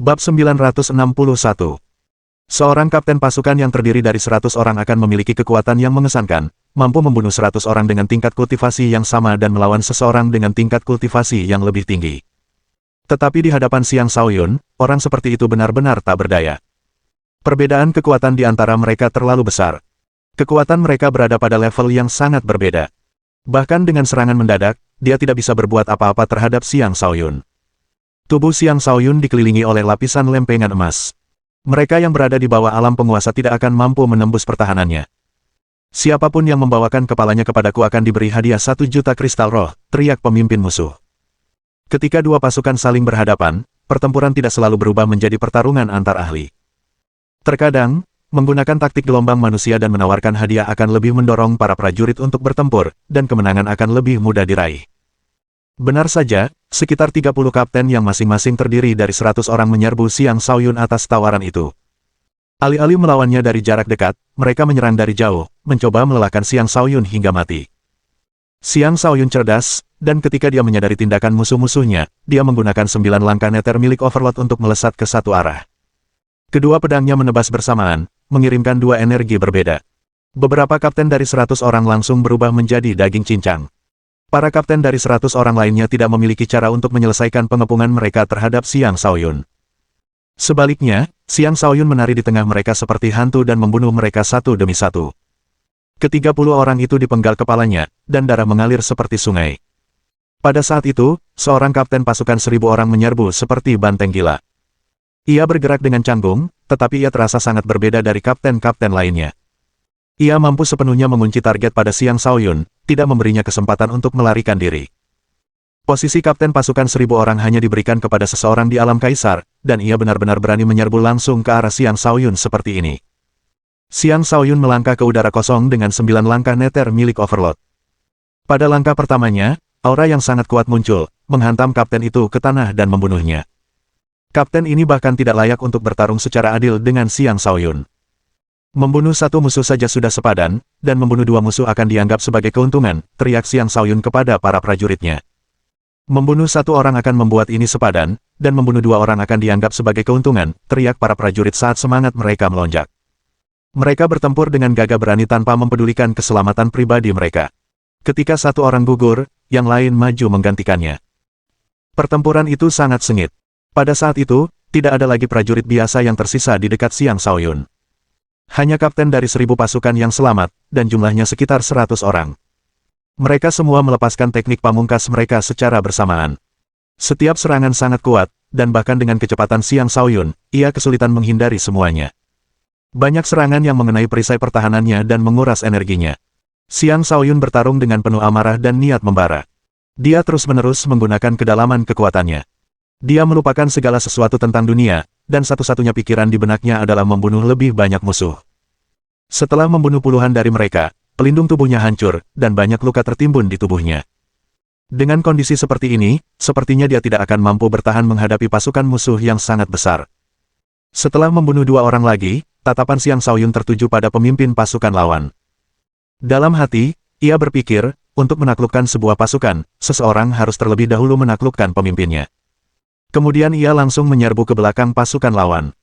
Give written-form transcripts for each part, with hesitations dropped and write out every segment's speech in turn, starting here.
Bab 961. Seorang kapten pasukan yang terdiri dari 100 orang akan memiliki kekuatan yang mengesankan, mampu membunuh 100 orang dengan tingkat kultivasi yang sama dan melawan seseorang dengan tingkat kultivasi yang lebih tinggi. Tetapi di hadapan Xiang Shaoyun, orang seperti itu benar-benar tak berdaya. Perbedaan kekuatan di antara mereka terlalu besar. Kekuatan mereka berada pada level yang sangat berbeda. Bahkan dengan serangan mendadak, dia tidak bisa berbuat apa-apa terhadap Xiang Shaoyun. Tubuh Xiang Shaoyun dikelilingi oleh lapisan lempengan emas. Mereka yang berada di bawah alam penguasa tidak akan mampu menembus pertahanannya. Siapapun yang membawakan kepalanya kepadaku akan diberi hadiah 1 juta kristal roh, teriak pemimpin musuh. Ketika dua pasukan saling berhadapan, pertempuran tidak selalu berubah menjadi pertarungan antar ahli. Terkadang, menggunakan taktik gelombang manusia dan menawarkan hadiah akan lebih mendorong para prajurit untuk bertempur, dan kemenangan akan lebih mudah diraih. Benar saja, sekitar 30 kapten yang masing-masing terdiri dari 100 orang menyerbu Xiang Shaoyun atas tawaran itu. Alih-alih melawannya dari jarak dekat, mereka menyerang dari jauh, mencoba melelahkan Xiang Shaoyun hingga mati. Xiang Shaoyun cerdas, dan ketika dia menyadari tindakan musuh-musuhnya, dia menggunakan 9 langkah neter milik Overlord untuk melesat ke satu arah. Kedua pedangnya menebas bersamaan, mengirimkan dua energi berbeda. Beberapa kapten dari 100 orang langsung berubah menjadi daging cincang. Para kapten dari 100 orang lainnya tidak memiliki cara untuk menyelesaikan pengepungan mereka terhadap Xiang Shaoyun. Sebaliknya, Xiang Shaoyun menari di tengah mereka seperti hantu dan membunuh mereka satu demi satu. Ke-30 orang itu dipenggal kepalanya, dan darah mengalir seperti sungai. Pada saat itu, seorang kapten pasukan 1000 orang menyerbu seperti banteng gila. Ia bergerak dengan canggung, tetapi ia terasa sangat berbeda dari kapten-kapten lainnya. Ia mampu sepenuhnya mengunci target pada Xiang Shaoyun, tidak memberinya kesempatan untuk melarikan diri. Posisi kapten pasukan 1000 orang hanya diberikan kepada seseorang di alam kaisar, dan ia benar-benar berani menyerbu langsung ke arah Xiang Shaoyun seperti ini. Xiang Shaoyun melangkah ke udara kosong dengan 9 langkah neter milik Overlord. Pada langkah pertamanya, aura yang sangat kuat muncul, menghantam kapten itu ke tanah dan membunuhnya. Kapten ini bahkan tidak layak untuk bertarung secara adil dengan Xiang Shaoyun. Membunuh satu musuh saja sudah sepadan, dan membunuh dua musuh akan dianggap sebagai keuntungan, teriak Xiang Shaoyun kepada para prajuritnya. Membunuh satu orang akan membuat ini sepadan, dan membunuh dua orang akan dianggap sebagai keuntungan, teriak para prajurit saat semangat mereka melonjak. Mereka bertempur dengan gagah berani tanpa mempedulikan keselamatan pribadi mereka. Ketika satu orang gugur, yang lain maju menggantikannya. Pertempuran itu sangat sengit. Pada saat itu, tidak ada lagi prajurit biasa yang tersisa di dekat Xiang Shaoyun. Hanya kapten dari 1000 pasukan yang selamat, dan jumlahnya sekitar 100 orang. Mereka semua melepaskan teknik pamungkas mereka secara bersamaan. Setiap serangan sangat kuat, dan bahkan dengan kecepatan Xiang Shaoyun, ia kesulitan menghindari semuanya. Banyak serangan yang mengenai perisai pertahanannya dan menguras energinya. Xiang Shaoyun bertarung dengan penuh amarah dan niat membara. Dia terus-menerus menggunakan kedalaman kekuatannya. Dia melupakan segala sesuatu tentang dunia, dan satu-satunya pikiran di benaknya adalah membunuh lebih banyak musuh. Setelah membunuh puluhan dari mereka, pelindung tubuhnya hancur, dan banyak luka tertimbun di tubuhnya. Dengan kondisi seperti ini, sepertinya dia tidak akan mampu bertahan menghadapi pasukan musuh yang sangat besar. Setelah membunuh dua orang lagi, tatapan Xiang Shaoyun tertuju pada pemimpin pasukan lawan. Dalam hati, ia berpikir, untuk menaklukkan sebuah pasukan, seseorang harus terlebih dahulu menaklukkan pemimpinnya. Kemudian ia langsung menyerbu ke belakang pasukan lawan.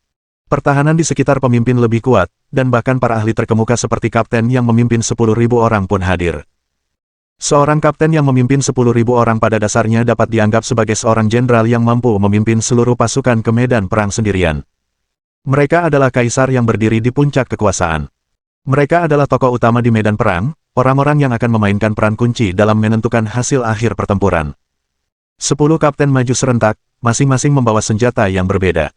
Pertahanan di sekitar pemimpin lebih kuat, dan bahkan para ahli terkemuka seperti kapten yang memimpin 10.000 orang pun hadir. Seorang kapten yang memimpin 10.000 orang pada dasarnya dapat dianggap sebagai seorang jenderal yang mampu memimpin seluruh pasukan ke medan perang sendirian. Mereka adalah kaisar yang berdiri di puncak kekuasaan. Mereka adalah tokoh utama di medan perang, orang-orang yang akan memainkan peran kunci dalam menentukan hasil akhir pertempuran. 10 kapten maju serentak, masing-masing membawa senjata yang berbeda.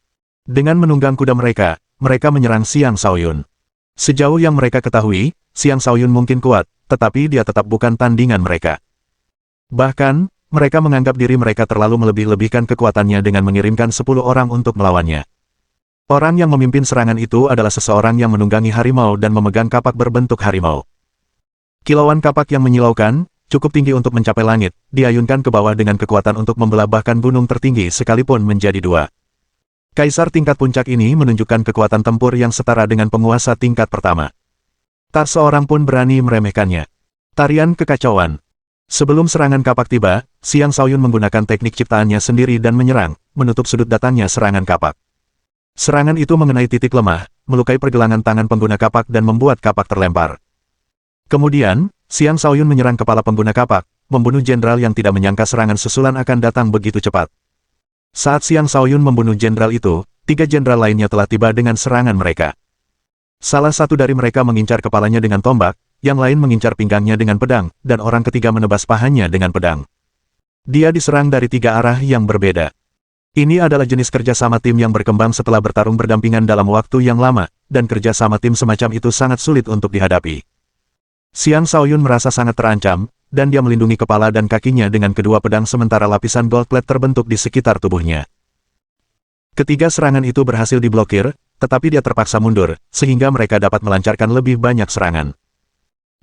Dengan menunggang kuda mereka, mereka menyerang Xiang Shaoyun. Sejauh yang mereka ketahui, Xiang Shaoyun mungkin kuat, tetapi dia tetap bukan tandingan mereka. Bahkan, mereka menganggap diri mereka terlalu melebih-lebihkan kekuatannya dengan mengirimkan 10 orang untuk melawannya. Orang yang memimpin serangan itu adalah seseorang yang menunggangi harimau dan memegang kapak berbentuk harimau. Kilauan kapak yang menyilaukan, cukup tinggi untuk mencapai langit, diayunkan ke bawah dengan kekuatan untuk membelah bahkan gunung tertinggi sekalipun menjadi dua. Kaisar tingkat puncak ini menunjukkan kekuatan tempur yang setara dengan penguasa tingkat pertama. Tak seorang pun berani meremehkannya. Tarian kekacauan. Sebelum serangan kapak tiba, Xiang Shaoyun menggunakan teknik ciptaannya sendiri dan menyerang, menutup sudut datangnya serangan kapak. Serangan itu mengenai titik lemah, melukai pergelangan tangan pengguna kapak dan membuat kapak terlempar. Kemudian, Xiang Shaoyun menyerang kepala pengguna kapak, membunuh jenderal yang tidak menyangka serangan susulan akan datang begitu cepat. Saat Xiang Shaoyun membunuh jenderal itu, 3 jenderal lainnya telah tiba dengan serangan mereka. Salah satu dari mereka mengincar kepalanya dengan tombak, yang lain mengincar pinggangnya dengan pedang, dan orang ketiga menebas pahanya dengan pedang. Dia diserang dari 3 arah yang berbeda. Ini adalah jenis kerjasama tim yang berkembang setelah bertarung berdampingan dalam waktu yang lama, dan kerjasama tim semacam itu sangat sulit untuk dihadapi. Xiang Shaoyun merasa sangat terancam, dan dia melindungi kepala dan kakinya dengan kedua pedang sementara lapisan gold plate terbentuk di sekitar tubuhnya. Ketiga serangan itu berhasil diblokir, tetapi dia terpaksa mundur, sehingga mereka dapat melancarkan lebih banyak serangan.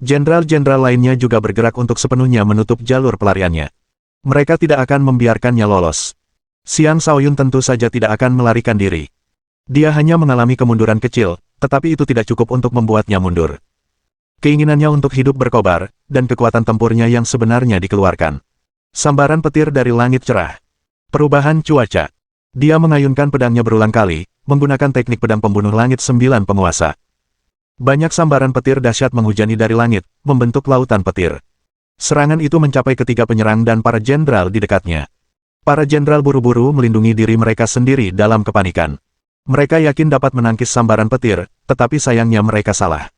Jenderal-jenderal lainnya juga bergerak untuk sepenuhnya menutup jalur pelariannya. Mereka tidak akan membiarkannya lolos. Xiang Shaoyun tentu saja tidak akan melarikan diri. Dia hanya mengalami kemunduran kecil, tetapi itu tidak cukup untuk membuatnya mundur. Keinginannya untuk hidup berkobar, dan kekuatan tempurnya yang sebenarnya dikeluarkan. Sambaran petir dari langit cerah. Perubahan cuaca. Dia mengayunkan pedangnya berulang kali, menggunakan teknik pedang pembunuh langit 9 penguasa. Banyak sambaran petir dahsyat menghujani dari langit, membentuk lautan petir. Serangan itu mencapai ketiga penyerang dan para jenderal di dekatnya. Para jenderal buru-buru melindungi diri mereka sendiri dalam kepanikan. Mereka yakin dapat menangkis sambaran petir, tetapi sayangnya mereka salah.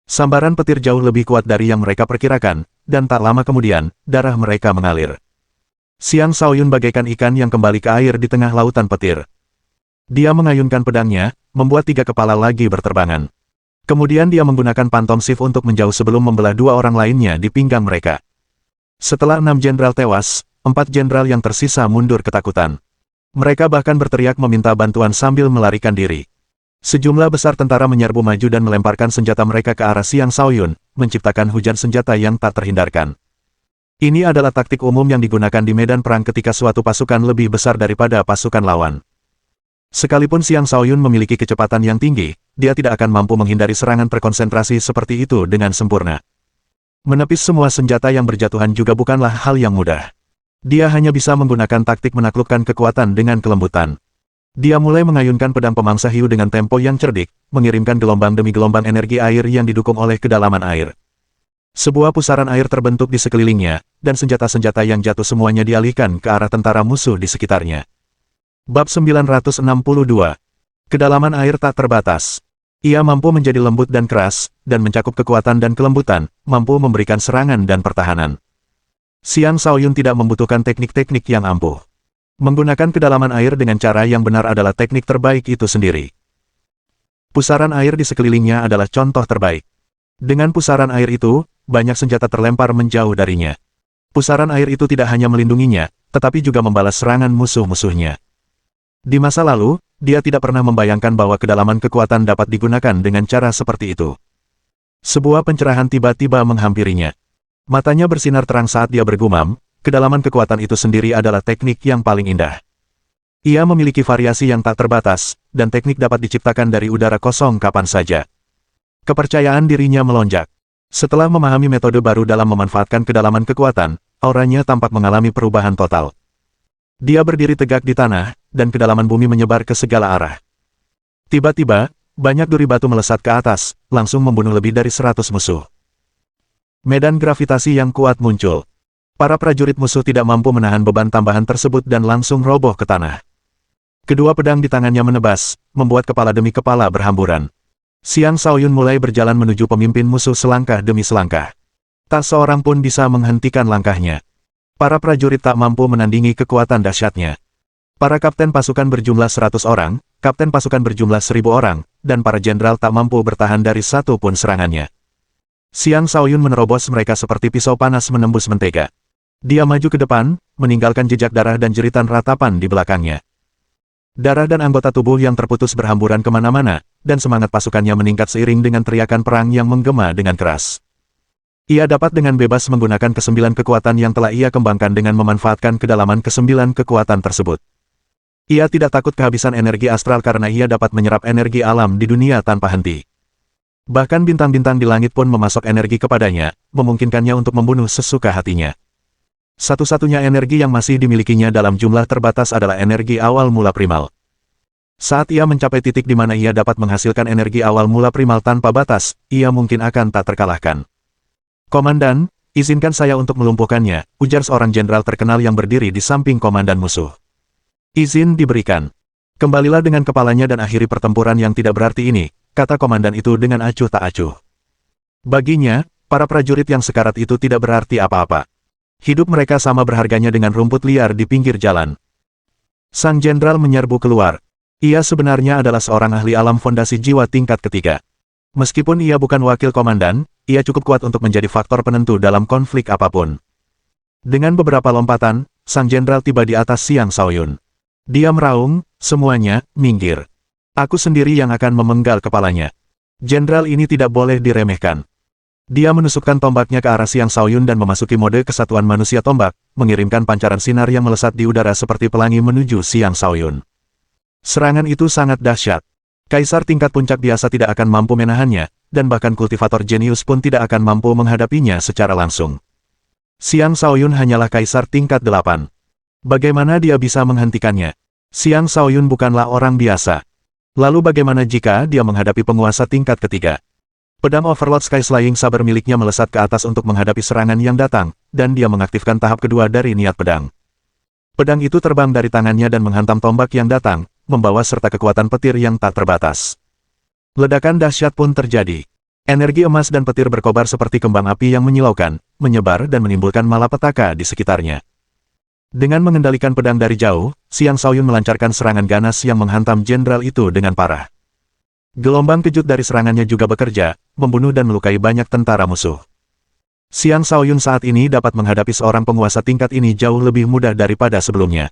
Sambaran petir jauh lebih kuat dari yang mereka perkirakan, dan tak lama kemudian, darah mereka mengalir. Xiang Shaoyun bagaikan ikan yang kembali ke air di tengah lautan petir. Dia mengayunkan pedangnya, membuat 3 kepala lagi berterbangan. Kemudian dia menggunakan Phantom Shift untuk menjauh sebelum membelah 2 orang lainnya di pinggang mereka. Setelah 6 jenderal tewas, 4 jenderal yang tersisa mundur ketakutan. Mereka bahkan berteriak meminta bantuan sambil melarikan diri. Sejumlah besar tentara menyerbu maju dan melemparkan senjata mereka ke arah Xiang Shaoyun, menciptakan hujan senjata yang tak terhindarkan. Ini adalah taktik umum yang digunakan di medan perang ketika suatu pasukan lebih besar daripada pasukan lawan. Sekalipun Xiang Shaoyun memiliki kecepatan yang tinggi, dia tidak akan mampu menghindari serangan terkonsentrasi seperti itu dengan sempurna. Menepis semua senjata yang berjatuhan juga bukanlah hal yang mudah. Dia hanya bisa menggunakan taktik menaklukkan kekuatan dengan kelembutan. Dia mulai mengayunkan pedang pemangsa hiu dengan tempo yang cerdik, mengirimkan gelombang demi gelombang energi air yang didukung oleh kedalaman air. Sebuah pusaran air terbentuk di sekelilingnya, dan senjata-senjata yang jatuh semuanya dialihkan ke arah tentara musuh di sekitarnya. Bab 962. Kedalaman air tak terbatas. Ia mampu menjadi lembut dan keras, dan mencakup kekuatan dan kelembutan, mampu memberikan serangan dan pertahanan. Xiang Shaoyun tidak membutuhkan teknik-teknik yang ampuh. Menggunakan kedalaman air dengan cara yang benar adalah teknik terbaik itu sendiri. Pusaran air di sekelilingnya adalah contoh terbaik. Dengan pusaran air itu, banyak senjata terlempar menjauh darinya. Pusaran air itu tidak hanya melindunginya, tetapi juga membalas serangan musuh-musuhnya. Di masa lalu, dia tidak pernah membayangkan bahwa kedalaman kekuatan dapat digunakan dengan cara seperti itu. Sebuah pencerahan tiba-tiba menghampirinya. Matanya bersinar terang saat dia bergumam, kedalaman kekuatan itu sendiri adalah teknik yang paling indah. Ia memiliki variasi yang tak terbatas, dan teknik dapat diciptakan dari udara kosong kapan saja. Kepercayaan dirinya melonjak. Setelah memahami metode baru dalam memanfaatkan kedalaman kekuatan, auranya tampak mengalami perubahan total. Dia berdiri tegak di tanah, dan kedalaman bumi menyebar ke segala arah. Tiba-tiba, banyak duri batu melesat ke atas, langsung membunuh lebih dari 100 musuh. Medan gravitasi yang kuat muncul. Para prajurit musuh tidak mampu menahan beban tambahan tersebut dan langsung roboh ke tanah. Kedua pedang di tangannya menebas, membuat kepala demi kepala berhamburan. Xiang Shaoyun mulai berjalan menuju pemimpin musuh selangkah demi selangkah. Tak seorang pun bisa menghentikan langkahnya. Para prajurit tak mampu menandingi kekuatan dahsyatnya. Para kapten pasukan berjumlah 100 orang, kapten pasukan berjumlah 1000 orang, dan para jenderal tak mampu bertahan dari satu pun serangannya. Xiang Shaoyun menerobos mereka seperti pisau panas menembus mentega. Dia maju ke depan, meninggalkan jejak darah dan jeritan ratapan di belakangnya. Darah dan anggota tubuh yang terputus berhamburan kemana-mana, dan semangat pasukannya meningkat seiring dengan teriakan perang yang menggema dengan keras. Ia dapat dengan bebas menggunakan ke-9 kekuatan yang telah ia kembangkan dengan memanfaatkan kedalaman ke-9 kekuatan tersebut. Ia tidak takut kehabisan energi astral karena ia dapat menyerap energi alam di dunia tanpa henti. Bahkan bintang-bintang di langit pun memasok energi kepadanya, memungkinkannya untuk membunuh sesuka hatinya. Satu-satunya energi yang masih dimilikinya dalam jumlah terbatas adalah energi awal mula primal. Saat ia mencapai titik di mana ia dapat menghasilkan energi awal mula primal tanpa batas, ia mungkin akan tak terkalahkan. Komandan, izinkan saya untuk melumpuhkannya, ujar seorang jenderal terkenal yang berdiri di samping komandan musuh. Izin diberikan. Kembalilah dengan kepalanya dan akhiri pertempuran yang tidak berarti ini, kata komandan itu dengan acuh tak acuh. Baginya, para prajurit yang sekarat itu tidak berarti apa-apa. Hidup mereka sama berharganya dengan rumput liar di pinggir jalan. Sang jenderal menyerbu keluar. Ia sebenarnya adalah seorang ahli alam fondasi jiwa tingkat ketiga. Meskipun ia bukan wakil komandan, ia cukup kuat untuk menjadi faktor penentu dalam konflik apapun. Dengan beberapa lompatan, sang jenderal tiba di atas Xiang Shaoyun. Dia meraung, semuanya, minggir. Aku sendiri yang akan memenggal kepalanya. Jenderal ini tidak boleh diremehkan. Dia menusukkan tombaknya ke arah Xiang Shaoyun dan memasuki mode kesatuan manusia tombak, mengirimkan pancaran sinar yang melesat di udara seperti pelangi menuju Xiang Shaoyun. Serangan itu sangat dahsyat. Kaisar tingkat puncak biasa tidak akan mampu menahannya, dan bahkan kultivator jenius pun tidak akan mampu menghadapinya secara langsung. Xiang Shaoyun hanyalah kaisar tingkat 8. Bagaimana dia bisa menghentikannya? Xiang Shaoyun bukanlah orang biasa. Lalu bagaimana jika dia menghadapi penguasa tingkat ketiga? Pedang Overlord Sky Slaying Saber miliknya melesat ke atas untuk menghadapi serangan yang datang, dan dia mengaktifkan tahap kedua dari niat pedang. Pedang itu terbang dari tangannya dan menghantam tombak yang datang, membawa serta kekuatan petir yang tak terbatas. Ledakan dahsyat pun terjadi. Energi emas dan petir berkobar seperti kembang api yang menyilaukan, menyebar dan menimbulkan malapetaka di sekitarnya. Dengan mengendalikan pedang dari jauh, Xiang Shaoyun melancarkan serangan ganas yang menghantam jenderal itu dengan parah. Gelombang kejut dari serangannya juga bekerja, membunuh dan melukai banyak tentara musuh. Xiang Shaoyun saat ini dapat menghadapi seorang penguasa tingkat ini jauh lebih mudah daripada sebelumnya.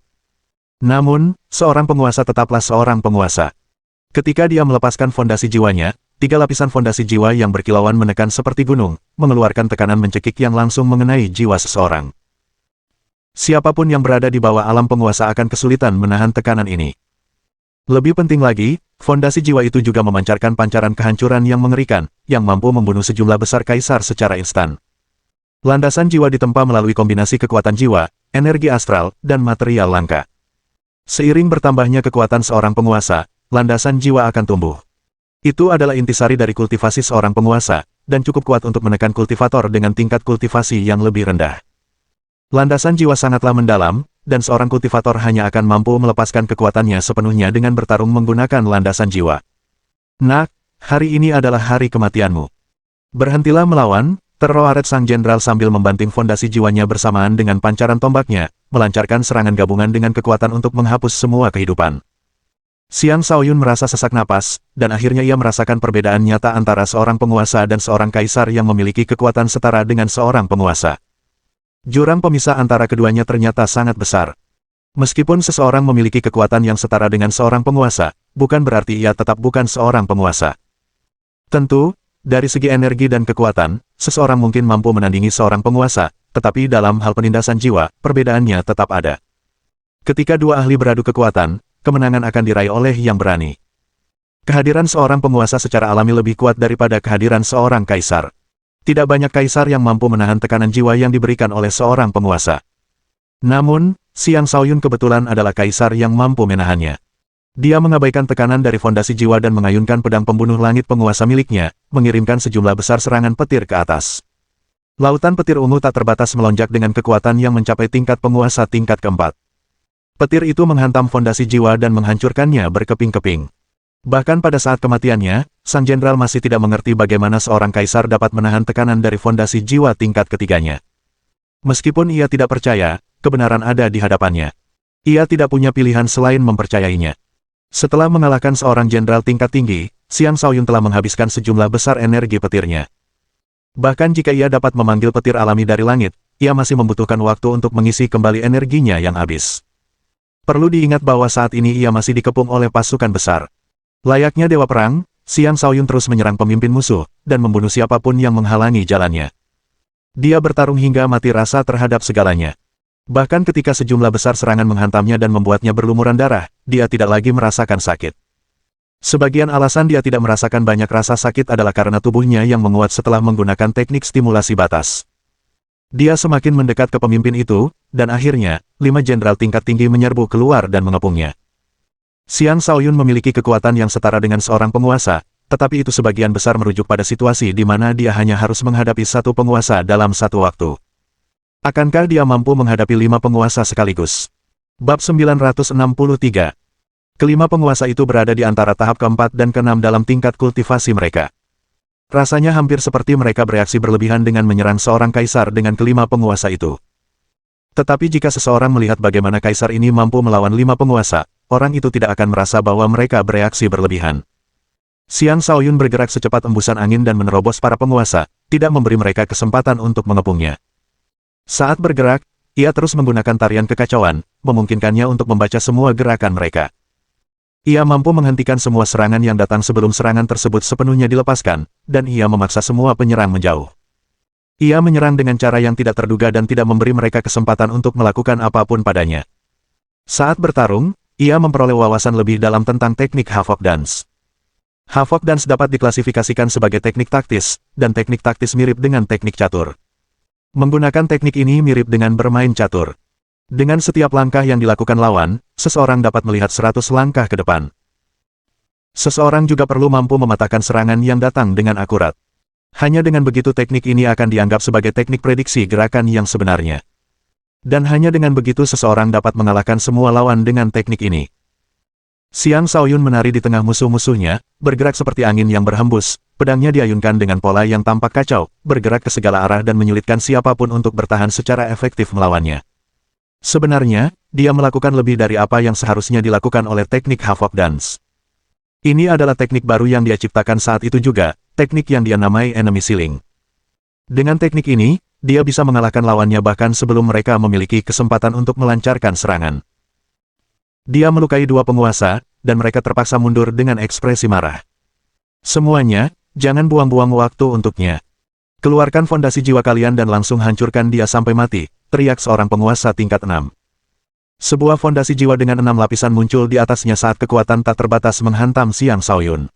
Namun, seorang penguasa tetaplah seorang penguasa. Ketika dia melepaskan fondasi jiwanya, 3 lapisan fondasi jiwa yang berkilauan menekan seperti gunung, mengeluarkan tekanan mencekik yang langsung mengenai jiwa seseorang. Siapapun yang berada di bawah alam penguasa akan kesulitan menahan tekanan ini. Lebih penting lagi, fondasi jiwa itu juga memancarkan pancaran kehancuran yang mengerikan, yang mampu membunuh sejumlah besar kaisar secara instan. Landasan jiwa ditempa melalui kombinasi kekuatan jiwa, energi astral, dan material langka. Seiring bertambahnya kekuatan seorang penguasa, landasan jiwa akan tumbuh. Itu adalah intisari dari kultivasi seorang penguasa, dan cukup kuat untuk menekan kultivator dengan tingkat kultivasi yang lebih rendah. Landasan jiwa sangatlah mendalam, dan seorang kultivator hanya akan mampu melepaskan kekuatannya sepenuhnya dengan bertarung menggunakan landasan jiwa. Nak, hari ini adalah hari kematianmu. Berhentilah melawan, terroaret sang jenderal sambil membanting fondasi jiwanya bersamaan dengan pancaran tombaknya, melancarkan serangan gabungan dengan kekuatan untuk menghapus semua kehidupan. Xiang Shaoyun merasa sesak napas, dan akhirnya ia merasakan perbedaan nyata antara seorang penguasa dan seorang kaisar yang memiliki kekuatan setara dengan seorang penguasa. Jurang pemisah antara keduanya ternyata sangat besar. Meskipun seseorang memiliki kekuatan yang setara dengan seorang penguasa, bukan berarti ia tetap bukan seorang penguasa. Tentu, dari segi energi dan kekuatan, seseorang mungkin mampu menandingi seorang penguasa, tetapi dalam hal penindasan jiwa, perbedaannya tetap ada. Ketika dua ahli beradu kekuatan, kemenangan akan diraih oleh yang berani. Kehadiran seorang penguasa secara alami lebih kuat daripada kehadiran seorang kaisar. Tidak banyak kaisar yang mampu menahan tekanan jiwa yang diberikan oleh seorang penguasa. Namun, Xiang Shaoyun kebetulan adalah kaisar yang mampu menahannya. Dia mengabaikan tekanan dari fondasi jiwa dan mengayunkan pedang pembunuh langit penguasa miliknya, mengirimkan sejumlah besar serangan petir ke atas. Lautan petir ungu tak terbatas melonjak dengan kekuatan yang mencapai tingkat penguasa tingkat keempat. Petir itu menghantam fondasi jiwa dan menghancurkannya berkeping-keping. Bahkan pada saat kematiannya, sang jenderal masih tidak mengerti bagaimana seorang kaisar dapat menahan tekanan dari fondasi jiwa tingkat ketiganya. Meskipun ia tidak percaya, kebenaran ada di hadapannya. Ia tidak punya pilihan selain mempercayainya. Setelah mengalahkan seorang jenderal tingkat tinggi, Xiang Shaoyun telah menghabiskan sejumlah besar energi petirnya. Bahkan jika ia dapat memanggil petir alami dari langit, ia masih membutuhkan waktu untuk mengisi kembali energinya yang habis. Perlu diingat bahwa saat ini ia masih dikepung oleh pasukan besar. Layaknya dewa perang, Xiang Shaoyun terus menyerang pemimpin musuh, dan membunuh siapapun yang menghalangi jalannya. Dia bertarung hingga mati rasa terhadap segalanya. Bahkan ketika sejumlah besar serangan menghantamnya dan membuatnya berlumuran darah, dia tidak lagi merasakan sakit. Sebagian alasan dia tidak merasakan banyak rasa sakit adalah karena tubuhnya yang menguat setelah menggunakan teknik stimulasi batas. Dia semakin mendekat ke pemimpin itu, dan akhirnya, 5 jenderal tingkat tinggi menyerbu keluar dan mengepungnya. Xiang Shaoyun memiliki kekuatan yang setara dengan seorang penguasa, tetapi itu sebagian besar merujuk pada situasi di mana dia hanya harus menghadapi satu penguasa dalam satu waktu. Akankah dia mampu menghadapi 5 penguasa sekaligus? Bab 963. Kelima penguasa itu berada di antara tahap keempat dan keenam dalam tingkat kultivasi mereka. Rasanya hampir seperti mereka bereaksi berlebihan dengan menyerang seorang kaisar dengan kelima penguasa itu. Tetapi jika seseorang melihat bagaimana kaisar ini mampu melawan 5 penguasa, orang itu tidak akan merasa bahwa mereka bereaksi berlebihan. Xiang Shaoyun bergerak secepat embusan angin dan menerobos para penguasa, tidak memberi mereka kesempatan untuk mengepungnya. Saat bergerak, ia terus menggunakan tarian kekacauan, memungkinkannya untuk membaca semua gerakan mereka. Ia mampu menghentikan semua serangan yang datang sebelum serangan tersebut sepenuhnya dilepaskan, dan ia memaksa semua penyerang menjauh. Ia menyerang dengan cara yang tidak terduga dan tidak memberi mereka kesempatan untuk melakukan apapun padanya. Saat bertarung, ia memperoleh wawasan lebih dalam tentang teknik Havoc Dance. Havoc Dance dapat diklasifikasikan sebagai teknik taktis, dan teknik taktis mirip dengan teknik catur. Menggunakan teknik ini mirip dengan bermain catur. Dengan setiap langkah yang dilakukan lawan, seseorang dapat melihat 100 langkah ke depan. Seseorang juga perlu mampu mematahkan serangan yang datang dengan akurat. Hanya dengan begitu teknik ini akan dianggap sebagai teknik prediksi gerakan yang sebenarnya. Dan hanya dengan begitu seseorang dapat mengalahkan semua lawan dengan teknik ini. Xiang Shaoyun menari di tengah musuh-musuhnya, bergerak seperti angin yang berhembus, pedangnya diayunkan dengan pola yang tampak kacau, bergerak ke segala arah dan menyulitkan siapapun untuk bertahan secara efektif melawannya. Sebenarnya, dia melakukan lebih dari apa yang seharusnya dilakukan oleh teknik Havoc Dance. Ini adalah teknik baru yang dia ciptakan saat itu juga, teknik yang dia namai Enemy Ceiling. Dengan teknik ini, dia bisa mengalahkan lawannya bahkan sebelum mereka memiliki kesempatan untuk melancarkan serangan. Dia melukai 2 penguasa, dan mereka terpaksa mundur dengan ekspresi marah. Semuanya, jangan buang-buang waktu untuknya. Keluarkan fondasi jiwa kalian dan langsung hancurkan dia sampai mati, teriak seorang penguasa tingkat 6. Sebuah fondasi jiwa dengan 6 lapisan muncul di atasnya saat kekuatan tak terbatas menghantam Xiang Shaoyun.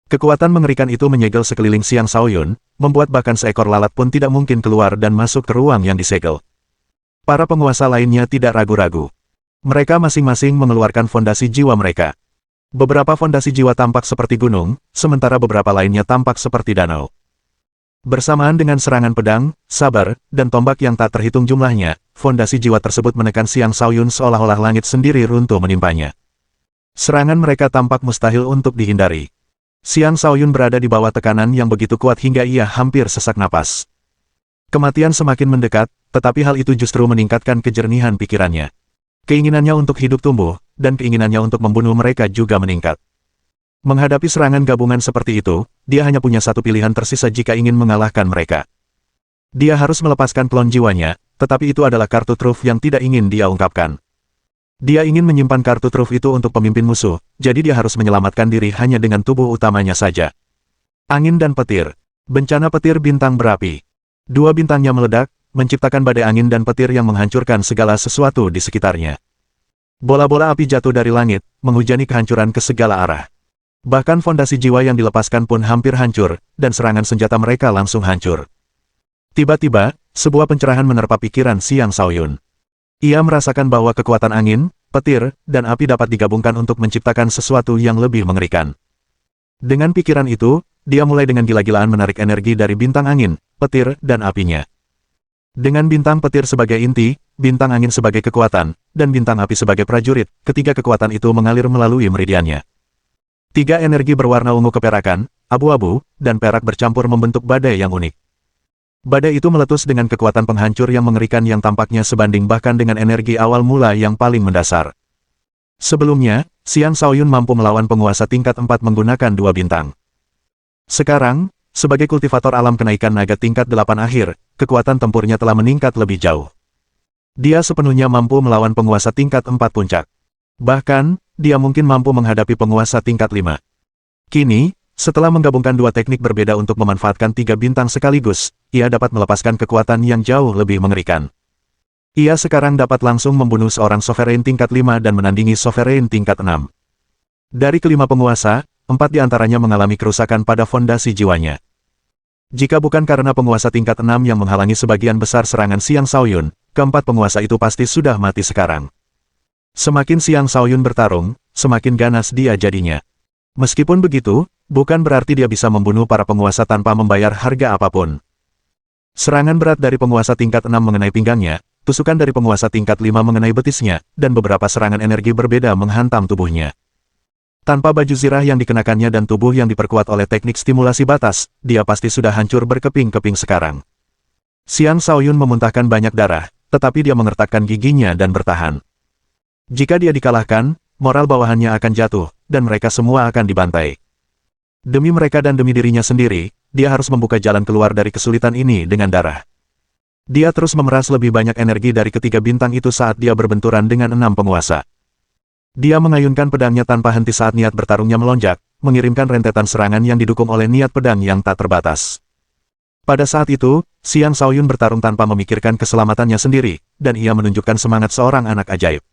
Kekuatan mengerikan itu menyegel sekeliling Xiang Shaoyun, membuat bahkan seekor lalat pun tidak mungkin keluar dan masuk ke ruang yang disegel. Para penguasa lainnya tidak ragu-ragu. Mereka masing-masing mengeluarkan fondasi jiwa mereka. Beberapa fondasi jiwa tampak seperti gunung, sementara beberapa lainnya tampak seperti danau. Bersamaan dengan serangan pedang, saber, dan tombak yang tak terhitung jumlahnya, fondasi jiwa tersebut menekan Xiang Shaoyun seolah-olah langit sendiri runtuh menimpanya. Serangan mereka tampak mustahil untuk dihindari. Xiang Shaoyun berada di bawah tekanan yang begitu kuat hingga ia hampir sesak napas. Kematian semakin mendekat, tetapi hal itu justru meningkatkan kejernihan pikirannya. Keinginannya untuk hidup tumbuh, dan keinginannya untuk membunuh mereka juga meningkat. Menghadapi serangan gabungan seperti itu, dia hanya punya satu pilihan tersisa jika ingin mengalahkan mereka. Dia harus melepaskan klon jiwanya, tetapi itu adalah kartu truf yang tidak ingin dia ungkapkan. Dia ingin menyimpan kartu truf itu untuk pemimpin musuh, jadi dia harus menyelamatkan diri hanya dengan tubuh utamanya saja. Angin dan petir. Bencana petir bintang berapi. 2 bintangnya meledak, menciptakan badai angin dan petir yang menghancurkan segala sesuatu di sekitarnya. Bola-bola api jatuh dari langit, menghujani kehancuran ke segala arah. Bahkan fondasi jiwa yang dilepaskan pun hampir hancur, dan serangan senjata mereka langsung hancur. Tiba-tiba, sebuah pencerahan menerpa pikiran Xiang Shaoyun. Ia merasakan bahwa kekuatan angin, petir, dan api dapat digabungkan untuk menciptakan sesuatu yang lebih mengerikan. Dengan pikiran itu, dia mulai dengan gila-gilaan menarik energi dari bintang angin, petir, dan apinya. Dengan bintang petir sebagai inti, bintang angin sebagai kekuatan, dan bintang api sebagai prajurit, ketiga kekuatan itu mengalir melalui meridiannya. 3 energi berwarna ungu keperakan, abu-abu, dan perak bercampur membentuk badai yang unik. Badai itu meletus dengan kekuatan penghancur yang mengerikan yang tampaknya sebanding bahkan dengan energi awal mula yang paling mendasar. Sebelumnya, Xiang Shaoyun mampu melawan penguasa tingkat 4 menggunakan 2 bintang. Sekarang, sebagai kultivator alam kenaikan naga tingkat 8 akhir, kekuatan tempurnya telah meningkat lebih jauh. Dia sepenuhnya mampu melawan penguasa tingkat 4 puncak. Bahkan, dia mungkin mampu menghadapi penguasa tingkat 5. Kini, setelah menggabungkan 2 teknik berbeda untuk memanfaatkan 3 bintang sekaligus, ia dapat melepaskan kekuatan yang jauh lebih mengerikan. Ia sekarang dapat langsung membunuh seorang sovereign tingkat 5 dan menandingi sovereign tingkat 6. Dari kelima penguasa, 4 diantaranya mengalami kerusakan pada fondasi jiwanya. Jika bukan karena penguasa tingkat 6 yang menghalangi sebagian besar serangan Xiang Shaoyun, keempat penguasa itu pasti sudah mati sekarang. Semakin Xiang Shaoyun bertarung, semakin ganas dia jadinya. Meskipun begitu, bukan berarti dia bisa membunuh para penguasa tanpa membayar harga apapun. Serangan berat dari penguasa tingkat 6 mengenai pinggangnya, tusukan dari penguasa tingkat 5 mengenai betisnya, dan beberapa serangan energi berbeda menghantam tubuhnya. Tanpa baju zirah yang dikenakannya dan tubuh yang diperkuat oleh teknik stimulasi batas, dia pasti sudah hancur berkeping-keping sekarang. Xiang Shaoyun memuntahkan banyak darah, tetapi dia mengertakkan giginya dan bertahan. Jika dia dikalahkan, moral bawahannya akan jatuh, dan mereka semua akan dibantai. Demi mereka dan demi dirinya sendiri, dia harus membuka jalan keluar dari kesulitan ini dengan darah. Dia terus memeras lebih banyak energi dari ketiga bintang itu saat dia berbenturan dengan 6 penguasa. Dia mengayunkan pedangnya tanpa henti saat niat bertarungnya melonjak, mengirimkan rentetan serangan yang didukung oleh niat pedang yang tak terbatas. Pada saat itu, Xiang Shaoyun bertarung tanpa memikirkan keselamatannya sendiri, dan ia menunjukkan semangat seorang anak ajaib.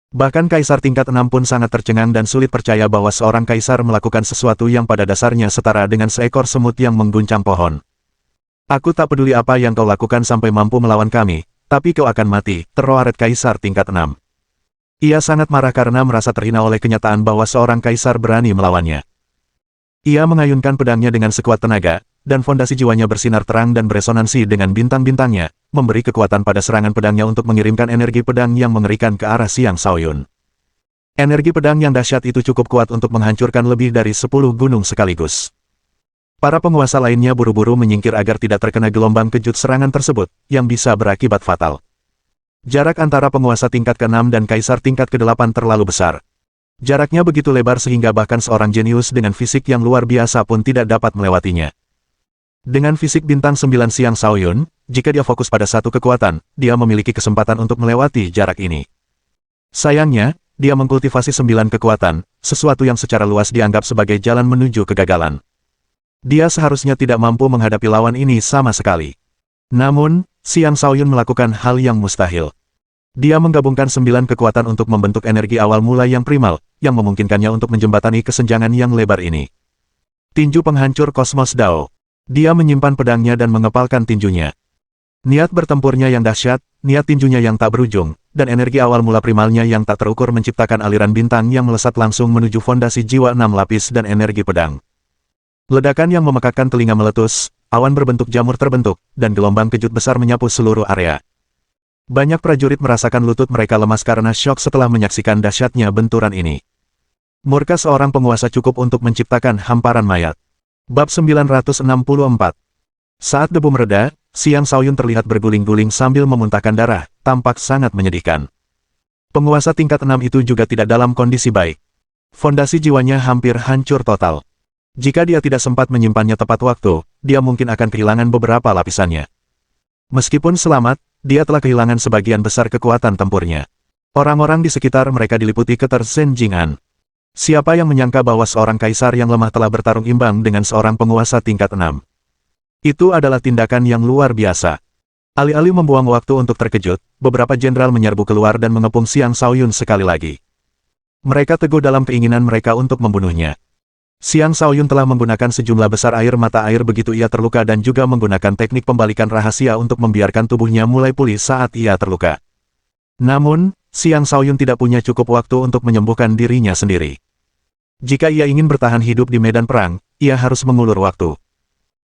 Bahkan kaisar tingkat 6 pun sangat tercengang dan sulit percaya bahwa seorang kaisar melakukan sesuatu yang pada dasarnya setara dengan seekor semut yang mengguncang pohon. Aku tak peduli apa yang kau lakukan sampai mampu melawan kami, tapi kau akan mati, terroaret kaisar tingkat 6. Ia sangat marah karena merasa terhina oleh kenyataan bahwa seorang kaisar berani melawannya. Ia mengayunkan pedangnya dengan sekuat tenaga, dan fondasi jiwanya bersinar terang dan beresonansi dengan bintang-bintangnya, memberi kekuatan pada serangan pedangnya untuk mengirimkan energi pedang yang mengerikan ke arah Xiang Shaoyun. Energi pedang yang dahsyat itu cukup kuat untuk menghancurkan lebih dari 10 gunung sekaligus. Para penguasa lainnya buru-buru menyingkir agar tidak terkena gelombang kejut serangan tersebut, yang bisa berakibat fatal. Jarak antara penguasa tingkat ke-6 dan kaisar tingkat ke-8 terlalu besar. Jaraknya begitu lebar sehingga bahkan seorang jenius dengan fisik yang luar biasa pun tidak dapat melewatinya. Dengan fisik bintang 9 Xiang Shaoyun, jika dia fokus pada satu kekuatan, dia memiliki kesempatan untuk melewati jarak ini. Sayangnya, dia mengkultivasi 9 kekuatan, sesuatu yang secara luas dianggap sebagai jalan menuju kegagalan. Dia seharusnya tidak mampu menghadapi lawan ini sama sekali. Namun, Xiang Shaoyun melakukan hal yang mustahil. Dia menggabungkan 9 kekuatan untuk membentuk energi awal mula yang primal, yang memungkinkannya untuk menjembatani kesenjangan yang lebar ini. Tinju penghancur kosmos Dao. Dia menyimpan pedangnya dan mengepalkan tinjunya. Niat bertempurnya yang dahsyat, niat tinjunya yang tak berujung, dan energi awal mula primalnya yang tak terukur menciptakan aliran bintang yang melesat langsung menuju fondasi jiwa 6 lapis dan energi pedang. Ledakan yang memekakkan telinga meletus, awan berbentuk jamur terbentuk, dan gelombang kejut besar menyapu seluruh area. Banyak prajurit merasakan lutut mereka lemas karena syok setelah menyaksikan dahsyatnya benturan ini. Murka seorang penguasa cukup untuk menciptakan hamparan mayat. Bab 964. Saat debu mereda, Xiang Shaoyun terlihat berguling-guling sambil memuntahkan darah, tampak sangat menyedihkan. Penguasa tingkat 6 itu juga tidak dalam kondisi baik. Fondasi jiwanya hampir hancur total. Jika dia tidak sempat menyimpannya tepat waktu, dia mungkin akan kehilangan beberapa lapisannya. Meskipun selamat, dia telah kehilangan sebagian besar kekuatan tempurnya. Orang-orang di sekitar mereka diliputi ketersenjingan. Jing'an. Siapa yang menyangka bahwa seorang kaisar yang lemah telah bertarung imbang dengan seorang penguasa tingkat 6? Itu adalah tindakan yang luar biasa. Alih-alih membuang waktu untuk terkejut, beberapa jenderal menyerbu keluar dan mengepung Xiang Shaoyun sekali lagi. Mereka teguh dalam keinginan mereka untuk membunuhnya. Xiang Shaoyun telah menggunakan sejumlah besar air mata air begitu ia terluka dan juga menggunakan teknik pembalikan rahasia untuk membiarkan tubuhnya mulai pulih saat ia terluka. Namun, Xiang Shaoyun tidak punya cukup waktu untuk menyembuhkan dirinya sendiri. Jika ia ingin bertahan hidup di medan perang, ia harus mengulur waktu.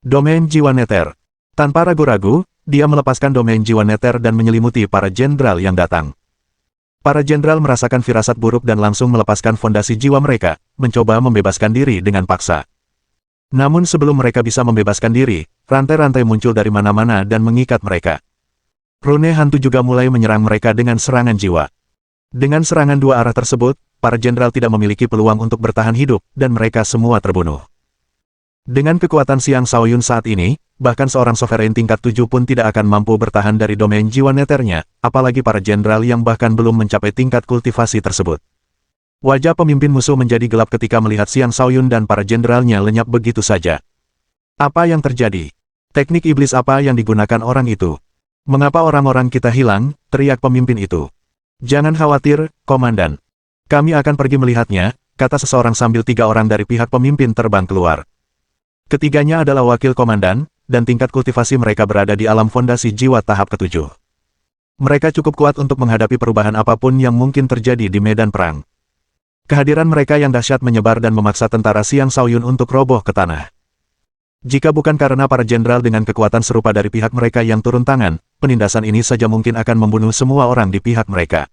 Domain jiwa neter. Tanpa ragu-ragu, dia melepaskan domain jiwa neter dan menyelimuti para jenderal yang datang. Para jenderal merasakan firasat buruk dan langsung melepaskan fondasi jiwa mereka, mencoba membebaskan diri dengan paksa. Namun sebelum mereka bisa membebaskan diri, rantai-rantai muncul dari mana-mana dan mengikat mereka. Rune hantu juga mulai menyerang mereka dengan serangan jiwa. Dengan serangan dua arah tersebut, para jenderal tidak memiliki peluang untuk bertahan hidup, dan mereka semua terbunuh. Dengan kekuatan Xiang Shaoyun saat ini, bahkan seorang sovereign tingkat 7 pun tidak akan mampu bertahan dari domain jiwa neternya, apalagi para jenderal yang bahkan belum mencapai tingkat kultivasi tersebut. Wajah pemimpin musuh menjadi gelap ketika melihat Xiang Shaoyun dan para jenderalnya lenyap begitu saja. Apa yang terjadi? Teknik iblis apa yang digunakan orang itu? Mengapa orang-orang kita hilang? Teriak pemimpin itu. Jangan khawatir, Komandan. Kami akan pergi melihatnya, kata seseorang sambil 3 orang dari pihak pemimpin terbang keluar. Ketiganya adalah wakil komandan, dan tingkat kultivasi mereka berada di alam fondasi jiwa tahap ke-7. Mereka cukup kuat untuk menghadapi perubahan apapun yang mungkin terjadi di medan perang. Kehadiran mereka yang dahsyat menyebar dan memaksa tentara Xiang Shaoyun untuk roboh ke tanah. Jika bukan karena para jenderal dengan kekuatan serupa dari pihak mereka yang turun tangan, penindasan ini saja mungkin akan membunuh semua orang di pihak mereka.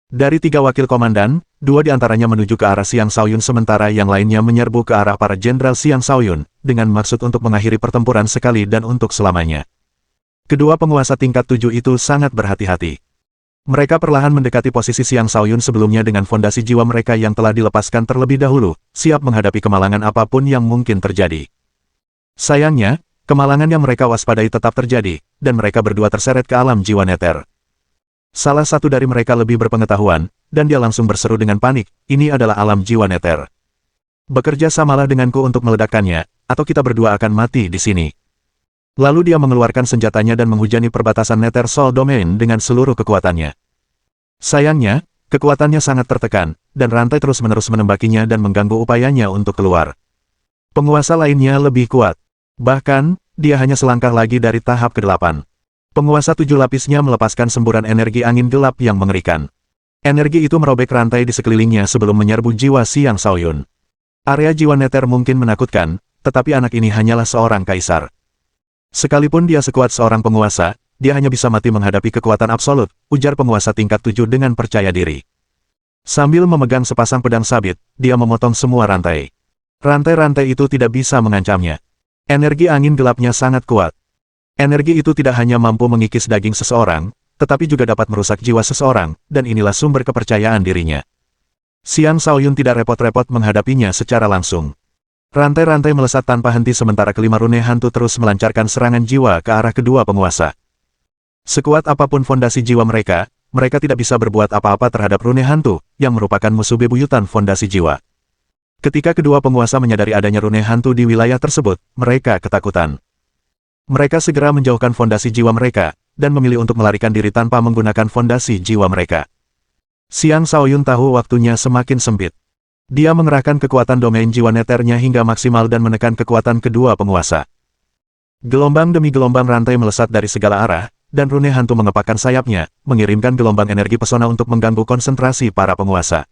Dari 3 wakil komandan, 2 di antaranya menuju ke arah Xiang Shaoyun sementara yang lainnya menyerbu ke arah para jenderal Xiang Shaoyun, dengan maksud untuk mengakhiri pertempuran sekali dan untuk selamanya. Kedua penguasa tingkat 7 itu sangat berhati-hati. Mereka perlahan mendekati posisi Xiang Shaoyun sebelumnya dengan fondasi jiwa mereka yang telah dilepaskan terlebih dahulu, siap menghadapi kemalangan apapun yang mungkin terjadi. Sayangnya, kemalangan yang mereka waspadai tetap terjadi, dan mereka berdua terseret ke alam jiwa Nether. Salah satu dari mereka lebih berpengetahuan, dan dia langsung berseru dengan panik, ini adalah alam jiwa Nether. Bekerja samalah denganku untuk meledakkannya, atau kita berdua akan mati di sini. Lalu dia mengeluarkan senjatanya dan menghujani perbatasan Nether Soul Domain dengan seluruh kekuatannya. Sayangnya, kekuatannya sangat tertekan, dan rantai terus-menerus menembakinya dan mengganggu upayanya untuk keluar. Penguasa lainnya lebih kuat. Bahkan, dia hanya selangkah lagi dari tahap ke-8. Penguasa 7 lapisnya melepaskan semburan energi angin gelap yang mengerikan. Energi itu merobek rantai di sekelilingnya sebelum menyerbu jiwa Xiang Shaoyun. Area jiwa Nether mungkin menakutkan, tetapi anak ini hanyalah seorang kaisar. Sekalipun dia sekuat seorang penguasa, dia hanya bisa mati menghadapi kekuatan absolut, ujar penguasa tingkat 7 dengan percaya diri. Sambil memegang sepasang pedang sabit, dia memotong semua rantai. Rantai-rantai itu tidak bisa mengancamnya. Energi angin gelapnya sangat kuat. Energi itu tidak hanya mampu mengikis daging seseorang, tetapi juga dapat merusak jiwa seseorang, dan inilah sumber kepercayaan dirinya. Xiang Shaoyun tidak repot-repot menghadapinya secara langsung. Rantai-rantai melesat tanpa henti sementara kelima rune hantu terus melancarkan serangan jiwa ke arah kedua penguasa. Sekuat apapun fondasi jiwa mereka tidak bisa berbuat apa-apa terhadap rune hantu, yang merupakan musuh bebuyutan fondasi jiwa. Ketika kedua penguasa menyadari adanya rune hantu di wilayah tersebut, mereka ketakutan. Mereka segera menjauhkan fondasi jiwa mereka, dan memilih untuk melarikan diri tanpa menggunakan fondasi jiwa mereka. Xiang Shaoyun tahu waktunya semakin sempit. Dia mengerahkan kekuatan domain jiwa Nethernya hingga maksimal dan menekan kekuatan kedua penguasa. Gelombang demi gelombang rantai melesat dari segala arah, dan rune hantu mengepakkan sayapnya, mengirimkan gelombang energi pesona untuk mengganggu konsentrasi para penguasa.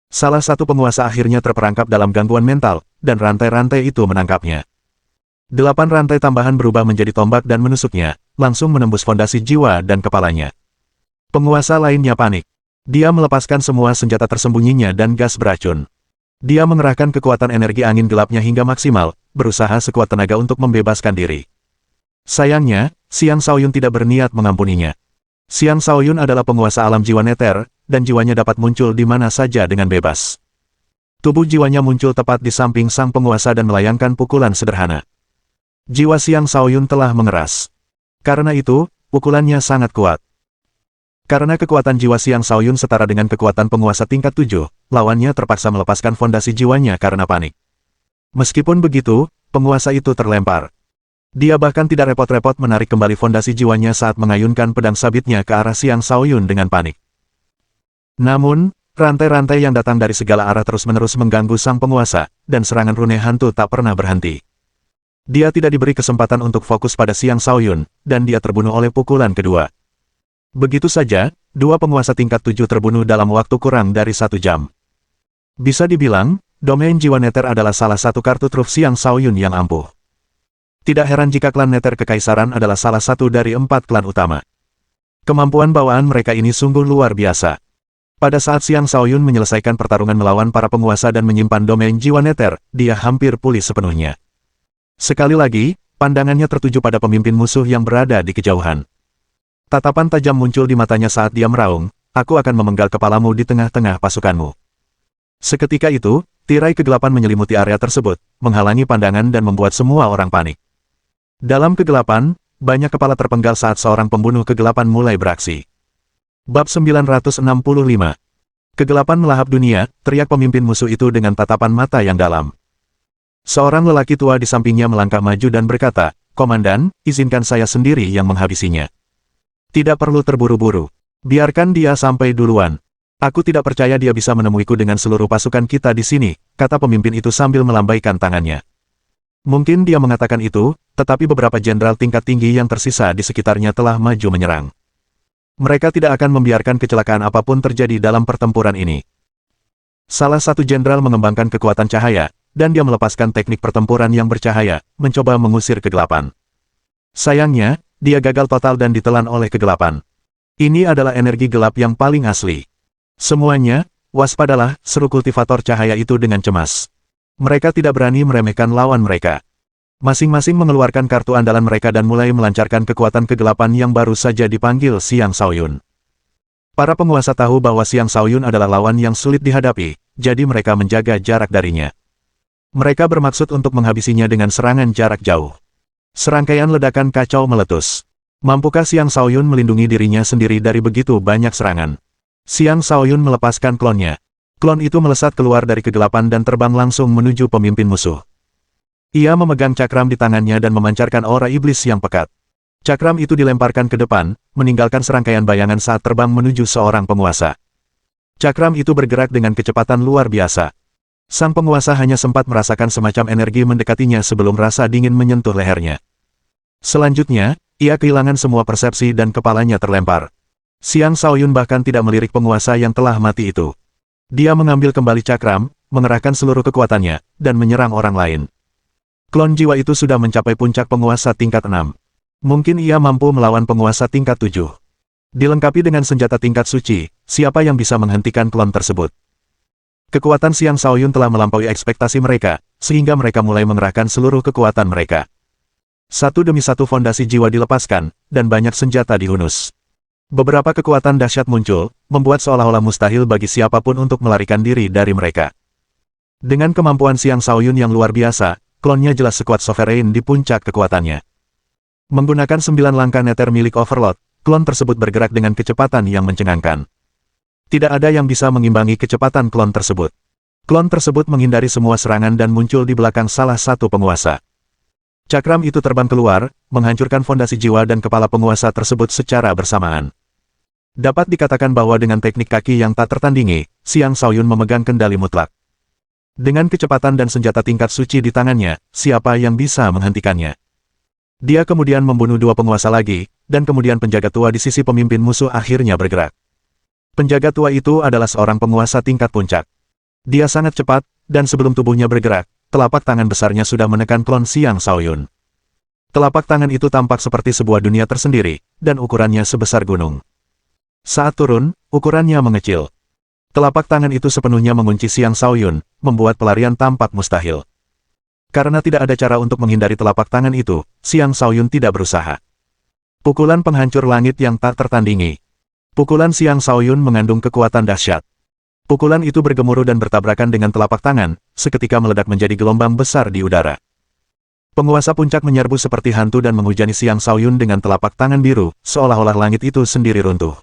Salah satu penguasa akhirnya terperangkap dalam gangguan mental, dan rantai-rantai itu menangkapnya. 8 rantai tambahan berubah menjadi tombak dan menusuknya, langsung menembus fondasi jiwa dan kepalanya. Penguasa lainnya panik. Dia melepaskan semua senjata tersembunyinya dan gas beracun. Dia mengerahkan kekuatan energi angin gelapnya hingga maksimal, berusaha sekuat tenaga untuk membebaskan diri. Sayangnya, Xiang Shaoyun tidak berniat mengampuninya. Xiang Shaoyun adalah penguasa alam jiwa Nether, dan jiwanya dapat muncul di mana saja dengan bebas. Tubuh jiwanya muncul tepat di samping sang penguasa dan melayangkan pukulan sederhana. Jiwa Xiang Shaoyun telah mengeras. Karena itu, pukulannya sangat kuat. Karena kekuatan jiwa Xiang Shaoyun setara dengan kekuatan penguasa tingkat 7, lawannya terpaksa melepaskan fondasi jiwanya karena panik. Meskipun begitu, penguasa itu terlempar. Dia bahkan tidak repot-repot menarik kembali fondasi jiwanya saat mengayunkan pedang sabitnya ke arah Xiang Shaoyun dengan panik. Namun, rantai-rantai yang datang dari segala arah terus-menerus mengganggu sang penguasa, dan serangan rune hantu tak pernah berhenti. Dia tidak diberi kesempatan untuk fokus pada Xiang Shaoyun, dan dia terbunuh oleh pukulan kedua. Begitu saja, dua penguasa tingkat 7 terbunuh dalam waktu kurang dari 1 jam. Bisa dibilang, domain jiwa Nether adalah salah satu kartu truf Xiang Shaoyun yang ampuh. Tidak heran jika klan Nether Kekaisaran adalah salah satu dari 4 klan utama. Kemampuan bawaan mereka ini sungguh luar biasa. Pada saat Xiang Shaoyun menyelesaikan pertarungan melawan para penguasa dan menyimpan domain jiwa Nether, dia hampir pulih sepenuhnya. Sekali lagi, pandangannya tertuju pada pemimpin musuh yang berada di kejauhan. Tatapan tajam muncul di matanya saat dia meraung, aku akan memenggal kepalamu di tengah-tengah pasukanmu. Seketika itu, tirai kegelapan menyelimuti area tersebut, menghalangi pandangan dan membuat semua orang panik. Dalam kegelapan, banyak kepala terpenggal saat seorang pembunuh kegelapan mulai beraksi. Bab 965. Kegelapan melahap dunia, teriak pemimpin musuh itu dengan tatapan mata yang dalam. Seorang lelaki tua di sampingnya melangkah maju dan berkata, "Komandan, izinkan saya sendiri yang menghabisinya. Tidak perlu terburu-buru. Biarkan dia sampai duluan. Aku tidak percaya dia bisa menemuiku dengan seluruh pasukan kita di sini," kata pemimpin itu sambil melambaikan tangannya. Mungkin dia mengatakan itu, tetapi beberapa jenderal tingkat tinggi yang tersisa di sekitarnya telah maju menyerang. Mereka tidak akan membiarkan kecelakaan apapun terjadi dalam pertempuran ini. Salah satu jenderal mengembangkan kekuatan cahaya, dan dia melepaskan teknik pertempuran yang bercahaya, mencoba mengusir kegelapan. Sayangnya, dia gagal total dan ditelan oleh kegelapan. Ini adalah energi gelap yang paling asli. Semuanya, waspadalah, seru kultivator cahaya itu dengan cemas. Mereka tidak berani meremehkan lawan mereka. Masing-masing mengeluarkan kartu andalan mereka dan mulai melancarkan kekuatan kegelapan yang baru saja dipanggil Xiang Shaoyun. Para penguasa tahu bahwa Xiang Shaoyun adalah lawan yang sulit dihadapi, jadi mereka menjaga jarak darinya. Mereka bermaksud untuk menghabisinya dengan serangan jarak jauh. Serangkaian ledakan kacau meletus. Mampukah Xiang Shaoyun melindungi dirinya sendiri dari begitu banyak serangan? Xiang Shaoyun melepaskan klonnya. Klon itu melesat keluar dari kegelapan dan terbang langsung menuju pemimpin musuh. Ia memegang cakram di tangannya dan memancarkan aura iblis yang pekat. Cakram itu dilemparkan ke depan, meninggalkan serangkaian bayangan saat terbang menuju seorang penguasa. Cakram itu bergerak dengan kecepatan luar biasa. Sang penguasa hanya sempat merasakan semacam energi mendekatinya sebelum rasa dingin menyentuh lehernya. Selanjutnya, ia kehilangan semua persepsi dan kepalanya terlempar. Xiang Shaoyun bahkan tidak melirik penguasa yang telah mati itu. Dia mengambil kembali cakram, mengerahkan seluruh kekuatannya, dan menyerang orang lain. Klon jiwa itu sudah mencapai puncak penguasa tingkat 6. Mungkin ia mampu melawan penguasa tingkat 7. Dilengkapi dengan senjata tingkat suci, siapa yang bisa menghentikan klon tersebut? Kekuatan Xiang Shaoyun telah melampaui ekspektasi mereka, sehingga mereka mulai mengerahkan seluruh kekuatan mereka. Satu demi satu fondasi jiwa dilepaskan, dan banyak senjata dihunus. Beberapa kekuatan dahsyat muncul, membuat seolah-olah mustahil bagi siapapun untuk melarikan diri dari mereka. Dengan kemampuan Xiang Shaoyun yang luar biasa, klonnya jelas sekuat Sovereign di puncak kekuatannya. Menggunakan 9 langkah neter milik Overlord, klon tersebut bergerak dengan kecepatan yang mencengangkan. Tidak ada yang bisa mengimbangi kecepatan klon tersebut. Klon tersebut menghindari semua serangan dan muncul di belakang salah satu penguasa. Cakram itu terbang keluar, menghancurkan fondasi jiwa dan kepala penguasa tersebut secara bersamaan. Dapat dikatakan bahwa dengan teknik kaki yang tak tertandingi, Xiang Shaoyun memegang kendali mutlak. Dengan kecepatan dan senjata tingkat suci di tangannya, siapa yang bisa menghentikannya? Dia kemudian membunuh 2 penguasa lagi, dan kemudian penjaga tua di sisi pemimpin musuh akhirnya bergerak. Penjaga tua itu adalah seorang penguasa tingkat puncak. Dia sangat cepat, dan sebelum tubuhnya bergerak, telapak tangan besarnya sudah menekan klon Xiang Shaoyun. Telapak tangan itu tampak seperti sebuah dunia tersendiri, dan ukurannya sebesar gunung. Saat turun, ukurannya mengecil. Telapak tangan itu sepenuhnya mengunci Xiang Shaoyun, membuat pelarian tampak mustahil. Karena tidak ada cara untuk menghindari telapak tangan itu, Xiang Shaoyun tidak berusaha. Pukulan penghancur langit yang tak tertandingi. Pukulan Xiang Shaoyun mengandung kekuatan dahsyat. Pukulan itu bergemuruh dan bertabrakan dengan telapak tangan, seketika meledak menjadi gelombang besar di udara. Penguasa puncak menyerbu seperti hantu dan menghujani Xiang Shaoyun dengan telapak tangan biru, seolah-olah langit itu sendiri runtuh.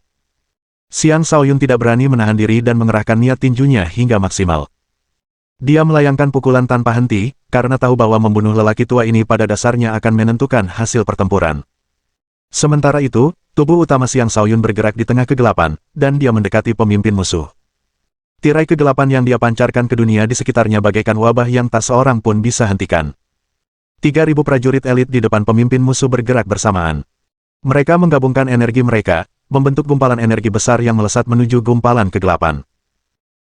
Xiang Shaoyun tidak berani menahan diri dan mengerahkan niat tinjunya hingga maksimal. Dia melayangkan pukulan tanpa henti, karena tahu bahwa membunuh lelaki tua ini pada dasarnya akan menentukan hasil pertempuran. Sementara itu, tubuh utama Xiang Shaoyun bergerak di tengah kegelapan, dan dia mendekati pemimpin musuh. Tirai kegelapan yang dia pancarkan ke dunia di sekitarnya bagaikan wabah yang tak seorang pun bisa hentikan. 3.000 prajurit elit di depan pemimpin musuh bergerak bersamaan. Mereka menggabungkan energi mereka, membentuk gumpalan energi besar yang melesat menuju gumpalan kegelapan.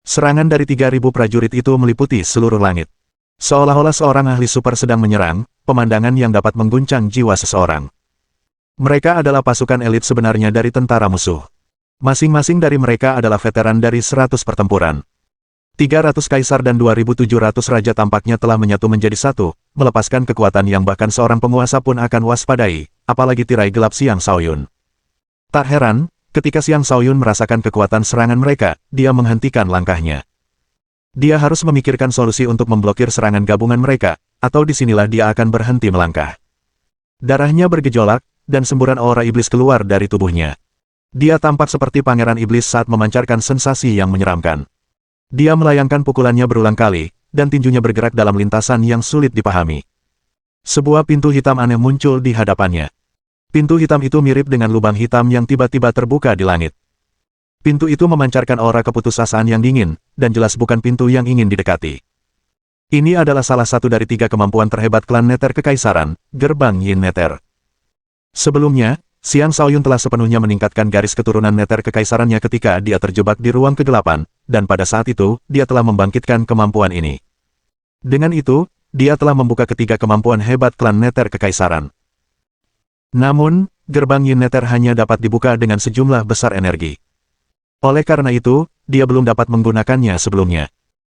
Serangan dari 3.000 prajurit itu meliputi seluruh langit. Seolah-olah seorang ahli super sedang menyerang, pemandangan yang dapat mengguncang jiwa seseorang. Mereka adalah pasukan elit sebenarnya dari tentara musuh. Masing-masing dari mereka adalah veteran dari 100 pertempuran. 300 kaisar dan 2.700 raja tampaknya telah menyatu menjadi satu, melepaskan kekuatan yang bahkan seorang penguasa pun akan waspadai, apalagi tirai gelap Xiang Shaoyun. Tak heran, ketika Xiang Shaoyun merasakan kekuatan serangan mereka, dia menghentikan langkahnya. Dia harus memikirkan solusi untuk memblokir serangan gabungan mereka, atau disinilah dia akan berhenti melangkah. Darahnya bergejolak, dan semburan aura iblis keluar dari tubuhnya. Dia tampak seperti pangeran iblis saat memancarkan sensasi yang menyeramkan. Dia melayangkan pukulannya berulang kali, dan tinjunya bergerak dalam lintasan yang sulit dipahami. Sebuah pintu hitam aneh muncul di hadapannya. Pintu hitam itu mirip dengan lubang hitam yang tiba-tiba terbuka di langit. Pintu itu memancarkan aura keputusasaan yang dingin, dan jelas bukan pintu yang ingin didekati. Ini adalah salah satu dari 3 kemampuan terhebat klan Nether Kekaisaran, Gerbang Yin Nether. Sebelumnya, Xiang Shaoyun telah sepenuhnya meningkatkan garis keturunan neter kekaisarannya ketika dia terjebak di ruang kegelapan, dan pada saat itu, dia telah membangkitkan kemampuan ini. Dengan itu, dia telah membuka ketiga kemampuan hebat klan neter kekaisaran. Namun, gerbang Yin Neter hanya dapat dibuka dengan sejumlah besar energi. Oleh karena itu, dia belum dapat menggunakannya sebelumnya.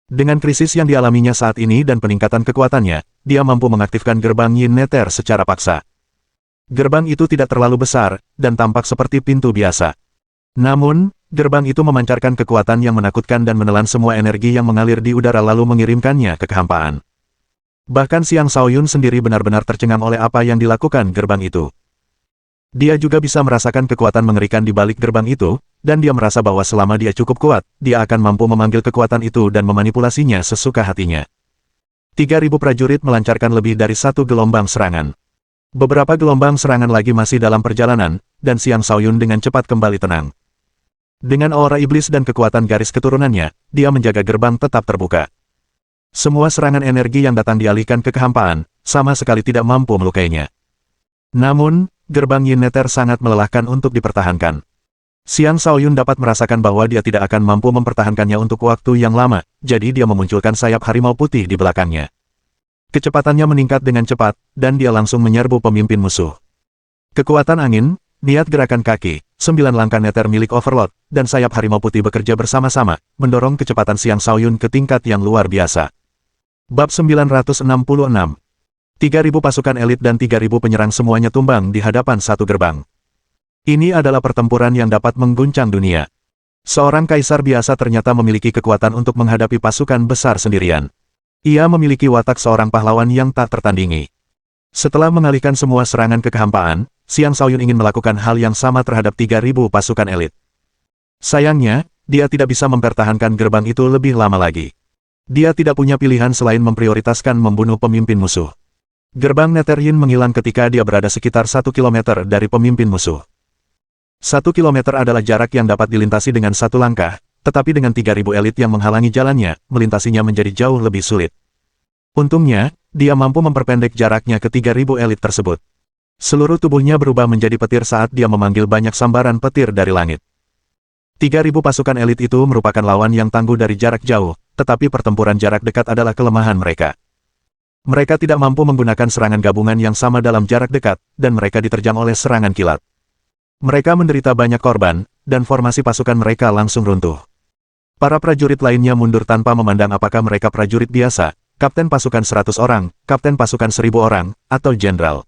Dengan krisis yang dialaminya saat ini dan peningkatan kekuatannya, dia mampu mengaktifkan gerbang Yin Neter secara paksa. Gerbang itu tidak terlalu besar, dan tampak seperti pintu biasa. Namun, gerbang itu memancarkan kekuatan yang menakutkan dan menelan semua energi yang mengalir di udara lalu mengirimkannya ke kehampaan. Bahkan Xiang Shaoyun sendiri benar-benar tercengang oleh apa yang dilakukan gerbang itu. Dia juga bisa merasakan kekuatan mengerikan di balik gerbang itu, dan dia merasa bahwa selama dia cukup kuat, dia akan mampu memanggil kekuatan itu dan memanipulasinya sesuka hatinya. 3.000 prajurit melancarkan lebih dari satu gelombang serangan. Beberapa gelombang serangan lagi masih dalam perjalanan, dan Xiang Shaoyun dengan cepat kembali tenang. Dengan aura iblis dan kekuatan garis keturunannya, dia menjaga gerbang tetap terbuka. Semua serangan energi yang datang dialihkan ke kehampaan, sama sekali tidak mampu melukainya. Namun, gerbang Yin Neter sangat melelahkan untuk dipertahankan. Xiang Shaoyun dapat merasakan bahwa dia tidak akan mampu mempertahankannya untuk waktu yang lama, jadi dia memunculkan sayap harimau putih di belakangnya. Kecepatannya meningkat dengan cepat, dan dia langsung menyerbu pemimpin musuh. Kekuatan angin, niat gerakan kaki, 9 langkah neter milik Overlord, dan sayap harimau putih bekerja bersama-sama, mendorong kecepatan Xiang Shaoyun ke tingkat yang luar biasa. Bab 966. 3.000 pasukan elit dan 3.000 penyerang semuanya tumbang di hadapan satu gerbang. Ini adalah pertempuran yang dapat mengguncang dunia. Seorang kaisar biasa ternyata memiliki kekuatan untuk menghadapi pasukan besar sendirian. Ia memiliki watak seorang pahlawan yang tak tertandingi. Setelah mengalihkan semua serangan ke kehampaan, Xiang Shaoyun ingin melakukan hal yang sama terhadap 3.000 pasukan elit. Sayangnya, dia tidak bisa mempertahankan gerbang itu lebih lama lagi. Dia tidak punya pilihan selain memprioritaskan membunuh pemimpin musuh. Gerbang Nether Yin menghilang ketika dia berada sekitar 1 kilometer dari pemimpin musuh. 1 kilometer adalah jarak yang dapat dilintasi dengan satu langkah, tetapi dengan 3.000 elit yang menghalangi jalannya, melintasinya menjadi jauh lebih sulit. Untungnya, dia mampu memperpendek jaraknya ke 3.000 elit tersebut. Seluruh tubuhnya berubah menjadi petir saat dia memanggil banyak sambaran petir dari langit. 3.000 pasukan elit itu merupakan lawan yang tangguh dari jarak jauh, tetapi pertempuran jarak dekat adalah kelemahan mereka. Mereka tidak mampu menggunakan serangan gabungan yang sama dalam jarak dekat, dan mereka diterjang oleh serangan kilat. Mereka menderita banyak korban, dan formasi pasukan mereka langsung runtuh. Para prajurit lainnya mundur tanpa memandang apakah mereka prajurit biasa, kapten pasukan 100 orang, kapten pasukan 1.000 orang, atau jenderal.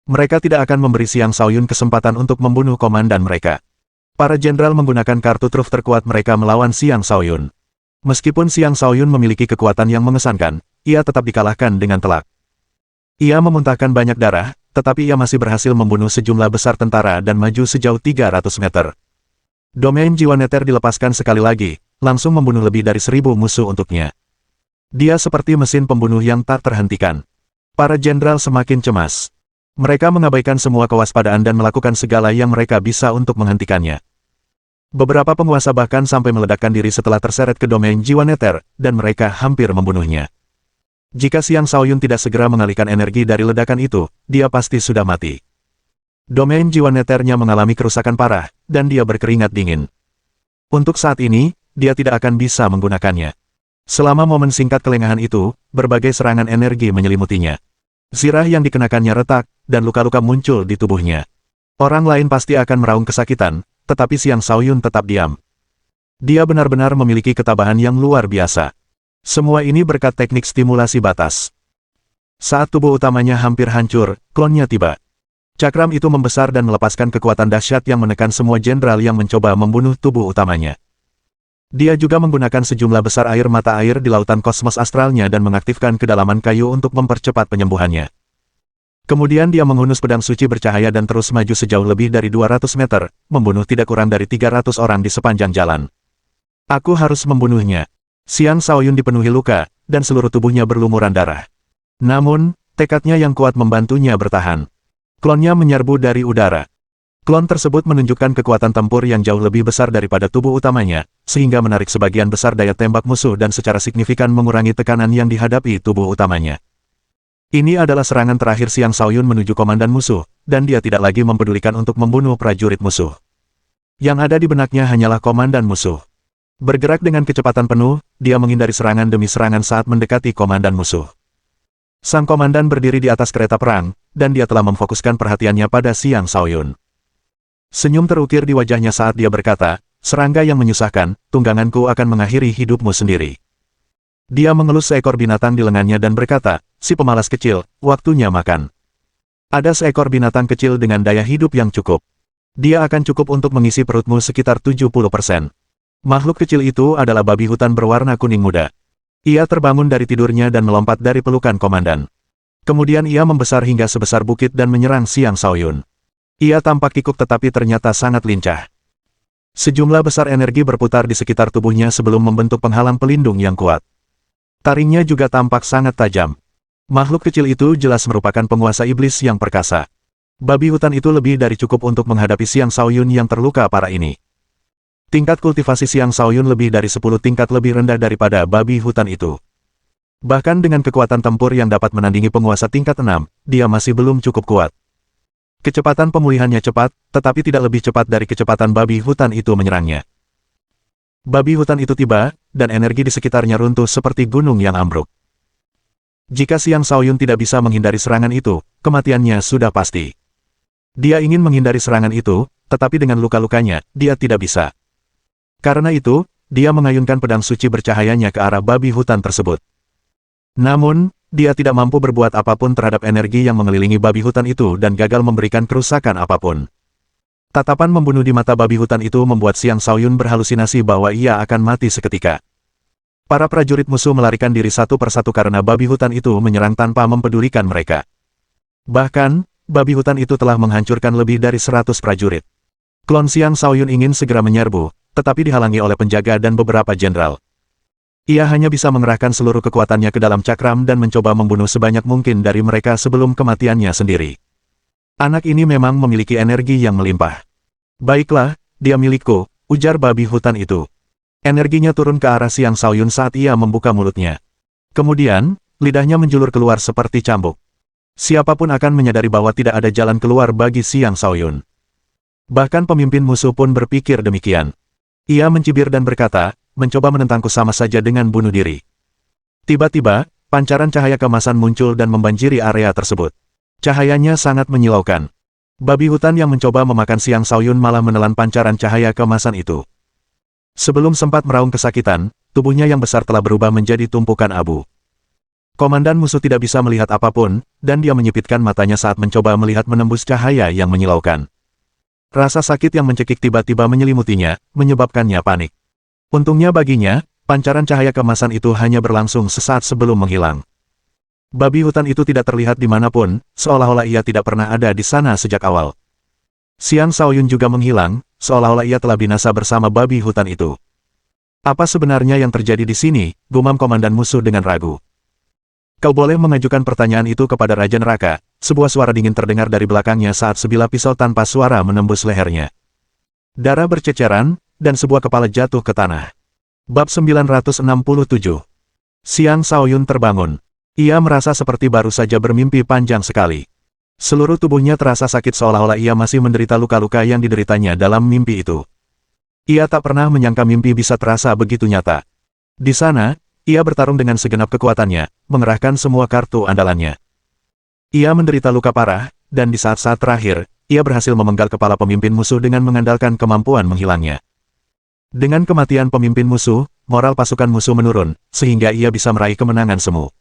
Mereka tidak akan memberi Xiang Shaoyun kesempatan untuk membunuh komandan mereka. Para jenderal menggunakan kartu truf terkuat mereka melawan Xiang Shaoyun. Meskipun Xiang Shaoyun memiliki kekuatan yang mengesankan, ia tetap dikalahkan dengan telak. Ia memuntahkan banyak darah, tetapi ia masih berhasil membunuh sejumlah besar tentara dan maju sejauh 300 meter. Domain jiwa neter dilepaskan sekali lagi, langsung membunuh lebih dari 1.000 musuh untuknya. Dia seperti mesin pembunuh yang tak terhentikan. Para jenderal semakin cemas. Mereka mengabaikan semua kewaspadaan dan melakukan segala yang mereka bisa untuk menghentikannya. Beberapa penguasa bahkan sampai meledakkan diri setelah terseret ke domain jiwa neter, dan mereka hampir membunuhnya. Jika Xiang Shaoyun tidak segera mengalihkan energi dari ledakan itu, dia pasti sudah mati. Domain jiwa neternya mengalami kerusakan parah, dan dia berkeringat dingin. Untuk saat ini, dia tidak akan bisa menggunakannya. Selama momen singkat kelengahan itu, berbagai serangan energi menyelimutinya. Zirah yang dikenakannya retak, dan luka-luka muncul di tubuhnya. Orang lain pasti akan meraung kesakitan, tetapi Xiang Shaoyun tetap diam. Dia benar-benar memiliki ketabahan yang luar biasa. Semua ini berkat teknik stimulasi batas. Saat tubuh utamanya hampir hancur, klonnya tiba. Cakram itu membesar dan melepaskan kekuatan dahsyat yang menekan semua jenderal yang mencoba membunuh tubuh utamanya. Dia juga menggunakan sejumlah besar air mata air di lautan kosmos astralnya dan mengaktifkan kedalaman kayu untuk mempercepat penyembuhannya. Kemudian dia menghunus pedang suci bercahaya dan terus maju sejauh lebih dari 200 meter, membunuh tidak kurang dari 300 orang di sepanjang jalan. Aku harus membunuhnya. Xiang Shaoyun dipenuhi luka, dan seluruh tubuhnya berlumuran darah. Namun, tekadnya yang kuat membantunya bertahan. Klonnya menyerbu dari udara. Klon tersebut menunjukkan kekuatan tempur yang jauh lebih besar daripada tubuh utamanya, sehingga menarik sebagian besar daya tembak musuh dan secara signifikan mengurangi tekanan yang dihadapi tubuh utamanya. Ini adalah serangan terakhir Xiang Shaoyun menuju komandan musuh, dan dia tidak lagi mempedulikan untuk membunuh prajurit musuh. Yang ada di benaknya hanyalah komandan musuh. Bergerak dengan kecepatan penuh, dia menghindari serangan demi serangan saat mendekati komandan musuh. Sang komandan berdiri di atas kereta perang, dan dia telah memfokuskan perhatiannya pada Xiang Shaoyun. Senyum terukir di wajahnya saat dia berkata, "Serangga yang menyusahkan, tungganganku akan mengakhiri hidupmu sendiri." Dia mengelus seekor binatang di lengannya dan berkata, "Si pemalas kecil, waktunya makan." Ada seekor binatang kecil dengan daya hidup yang cukup. Dia akan cukup untuk mengisi perutmu sekitar 70%. Makhluk kecil itu adalah babi hutan berwarna kuning muda. Ia terbangun dari tidurnya dan melompat dari pelukan komandan. Kemudian ia membesar hingga sebesar bukit dan menyerang Xiang Shaoyun. Ia tampak kikuk tetapi ternyata sangat lincah. Sejumlah besar energi berputar di sekitar tubuhnya sebelum membentuk penghalang pelindung yang kuat. Taringnya juga tampak sangat tajam. Makhluk kecil itu jelas merupakan penguasa iblis yang perkasa. Babi hutan itu lebih dari cukup untuk menghadapi Xiang Shaoyun yang terluka parah ini. Tingkat kultivasi Xiang Shaoyun lebih dari 10 tingkat lebih rendah daripada babi hutan itu. Bahkan dengan kekuatan tempur yang dapat menandingi penguasa tingkat 6, dia masih belum cukup kuat. Kecepatan pemulihannya cepat, tetapi tidak lebih cepat dari kecepatan babi hutan itu menyerangnya. Babi hutan itu tiba, dan energi di sekitarnya runtuh seperti gunung yang ambruk. Jika Xiang Shaoyun tidak bisa menghindari serangan itu, kematiannya sudah pasti. Dia ingin menghindari serangan itu, tetapi dengan luka-lukanya, dia tidak bisa. Karena itu, dia mengayunkan pedang suci bercahayanya ke arah babi hutan tersebut. Namun, dia tidak mampu berbuat apapun terhadap energi yang mengelilingi babi hutan itu dan gagal memberikan kerusakan apapun. Tatapan membunuh di mata babi hutan itu membuat Xiang Shaoyun berhalusinasi bahwa ia akan mati seketika. Para prajurit musuh melarikan diri satu persatu karena babi hutan itu menyerang tanpa mempedulikan mereka. Bahkan, babi hutan itu telah menghancurkan lebih dari 100 prajurit. Klon Xiang Shaoyun ingin segera menyerbu, tetapi dihalangi oleh penjaga dan beberapa jenderal. Ia hanya bisa mengerahkan seluruh kekuatannya ke dalam cakram dan mencoba membunuh sebanyak mungkin dari mereka sebelum kematiannya sendiri. Anak ini memang memiliki energi yang melimpah. Baiklah, dia milikku, ujar babi hutan itu. Energinya turun ke arah Xiang Shaoyun saat ia membuka mulutnya. Kemudian, lidahnya menjulur keluar seperti cambuk. Siapapun akan menyadari bahwa tidak ada jalan keluar bagi Xiang Shaoyun. Bahkan pemimpin musuh pun berpikir demikian. Ia mencibir dan berkata, "Mencoba menentangku sama saja dengan bunuh diri." Tiba-tiba, pancaran cahaya keemasan muncul dan membanjiri area tersebut. Cahayanya sangat menyilaukan. Babi hutan yang mencoba memakan Xiang Shaoyun malah menelan pancaran cahaya keemasan itu. Sebelum sempat meraung kesakitan, tubuhnya yang besar telah berubah menjadi tumpukan abu. Komandan musuh tidak bisa melihat apapun, dan dia menyipitkan matanya saat mencoba melihat menembus cahaya yang menyilaukan. Rasa sakit yang mencekik tiba-tiba menyelimutinya, menyebabkannya panik. Untungnya baginya, pancaran cahaya keemasan itu hanya berlangsung sesaat sebelum menghilang. Babi hutan itu tidak terlihat dimanapun, seolah-olah ia tidak pernah ada di sana sejak awal. Xiang Shaoyun juga menghilang, seolah-olah ia telah binasa bersama babi hutan itu. Apa sebenarnya yang terjadi di sini? Gumam komandan musuh dengan ragu. Kau boleh mengajukan pertanyaan itu kepada Raja Neraka. Sebuah suara dingin terdengar dari belakangnya saat sebilah pisau tanpa suara menembus lehernya. Darah berceceran, dan sebuah kepala jatuh ke tanah. Bab 967. Xiang Shaoyun terbangun. Ia merasa seperti baru saja bermimpi panjang sekali. Seluruh tubuhnya terasa sakit seolah-olah ia masih menderita luka-luka yang dideritanya dalam mimpi itu. Ia tak pernah menyangka mimpi bisa terasa begitu nyata. Di sana, ia bertarung dengan segenap kekuatannya, mengerahkan semua kartu andalannya. Ia menderita luka parah, dan di saat-saat terakhir, ia berhasil memenggal kepala pemimpin musuh dengan mengandalkan kemampuan menghilangnya. Dengan kematian pemimpin musuh, moral pasukan musuh menurun, sehingga ia bisa meraih kemenangan semu.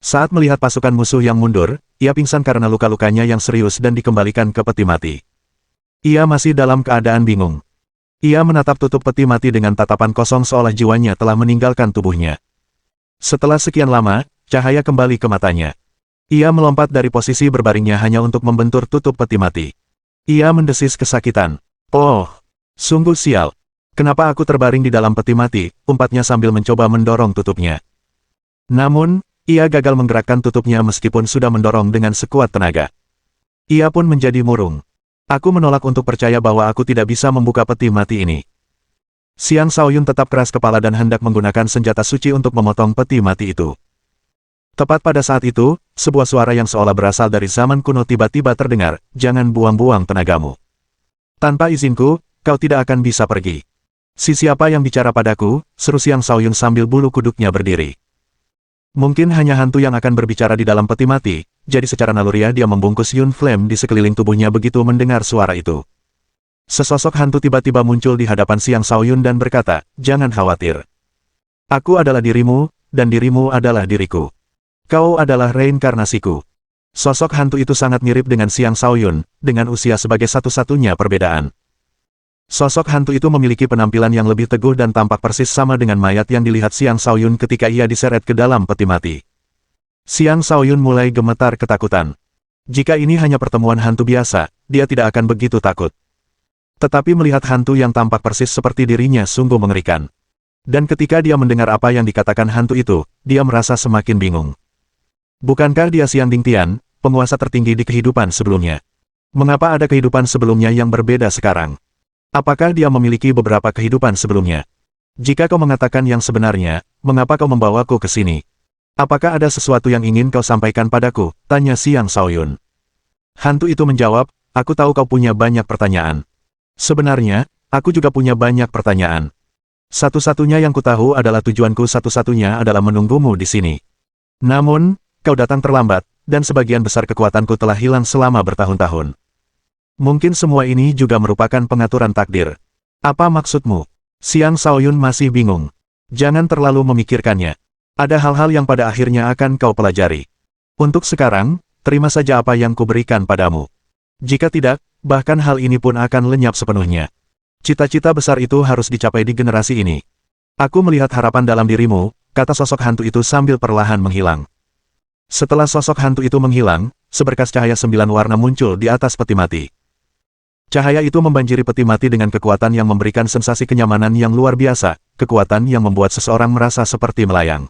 Saat melihat pasukan musuh yang mundur, ia pingsan karena luka-lukanya yang serius dan dikembalikan ke peti mati. Ia masih dalam keadaan bingung. Ia menatap tutup peti mati dengan tatapan kosong seolah jiwanya telah meninggalkan tubuhnya. Setelah sekian lama, cahaya kembali ke matanya. Ia melompat dari posisi berbaringnya hanya untuk membentur tutup peti mati. Ia mendesis kesakitan. "Oh, sungguh sial. Kenapa aku terbaring di dalam peti mati?" umpatnya sambil mencoba mendorong tutupnya. Namun, ia gagal menggerakkan tutupnya meskipun sudah mendorong dengan sekuat tenaga. Ia pun menjadi murung. "Aku menolak untuk percaya bahwa aku tidak bisa membuka peti mati ini." Xiang Shaoyun tetap keras kepala dan hendak menggunakan senjata suci untuk memotong peti mati itu. Tepat pada saat itu, sebuah suara yang seolah berasal dari zaman kuno tiba-tiba terdengar, "Jangan buang-buang tenagamu. Tanpa izinku, kau tidak akan bisa pergi." "Si siapa yang bicara padaku?" seru Xiang Shaoyun sambil bulu kuduknya berdiri. Mungkin hanya hantu yang akan berbicara di dalam peti mati, jadi secara naluriah dia membungkus Yun Flame di sekeliling tubuhnya begitu mendengar suara itu. Sesosok hantu tiba-tiba muncul di hadapan Xiang Shaoyun dan berkata, "Jangan khawatir. Aku adalah dirimu, dan dirimu adalah diriku. Kau adalah reinkarnasiku." Sosok hantu itu sangat mirip dengan Xiang Shaoyun, dengan usia sebagai satu-satunya perbedaan. Sosok hantu itu memiliki penampilan yang lebih teguh dan tampak persis sama dengan mayat yang dilihat Xiang Shaoyun ketika ia diseret ke dalam peti mati. Xiang Shaoyun mulai gemetar ketakutan. Jika ini hanya pertemuan hantu biasa, dia tidak akan begitu takut. Tetapi melihat hantu yang tampak persis seperti dirinya sungguh mengerikan. Dan ketika dia mendengar apa yang dikatakan hantu itu, dia merasa semakin bingung. Bukankah dia Xiang Dingtian, penguasa tertinggi di kehidupan sebelumnya? Mengapa ada kehidupan sebelumnya yang berbeda sekarang? Apakah dia memiliki beberapa kehidupan sebelumnya? Jika kau mengatakan yang sebenarnya, mengapa kau membawaku ke sini? Apakah ada sesuatu yang ingin kau sampaikan padaku? Tanya Xiang Shaoyun. Hantu itu menjawab, "Aku tahu kau punya banyak pertanyaan. Sebenarnya, aku juga punya banyak pertanyaan. Satu-satunya yang kutahu adalah tujuanku satu-satunya adalah menunggumu di sini. Namun, kau datang terlambat, dan sebagian besar kekuatanku telah hilang selama bertahun-tahun. Mungkin semua ini juga merupakan pengaturan takdir. Apa maksudmu?" Xiang Shaoyun masih bingung. "Jangan terlalu memikirkannya. Ada hal-hal yang pada akhirnya akan kau pelajari. Untuk sekarang, terima saja apa yang kuberikan padamu. Jika tidak, bahkan hal ini pun akan lenyap sepenuhnya. Cita-cita besar itu harus dicapai di generasi ini. Aku melihat harapan dalam dirimu," kata sosok hantu itu sambil perlahan menghilang. Setelah sosok hantu itu menghilang, seberkas cahaya 9 warna muncul di atas peti mati. Cahaya itu membanjiri peti mati dengan kekuatan yang memberikan sensasi kenyamanan yang luar biasa, kekuatan yang membuat seseorang merasa seperti melayang.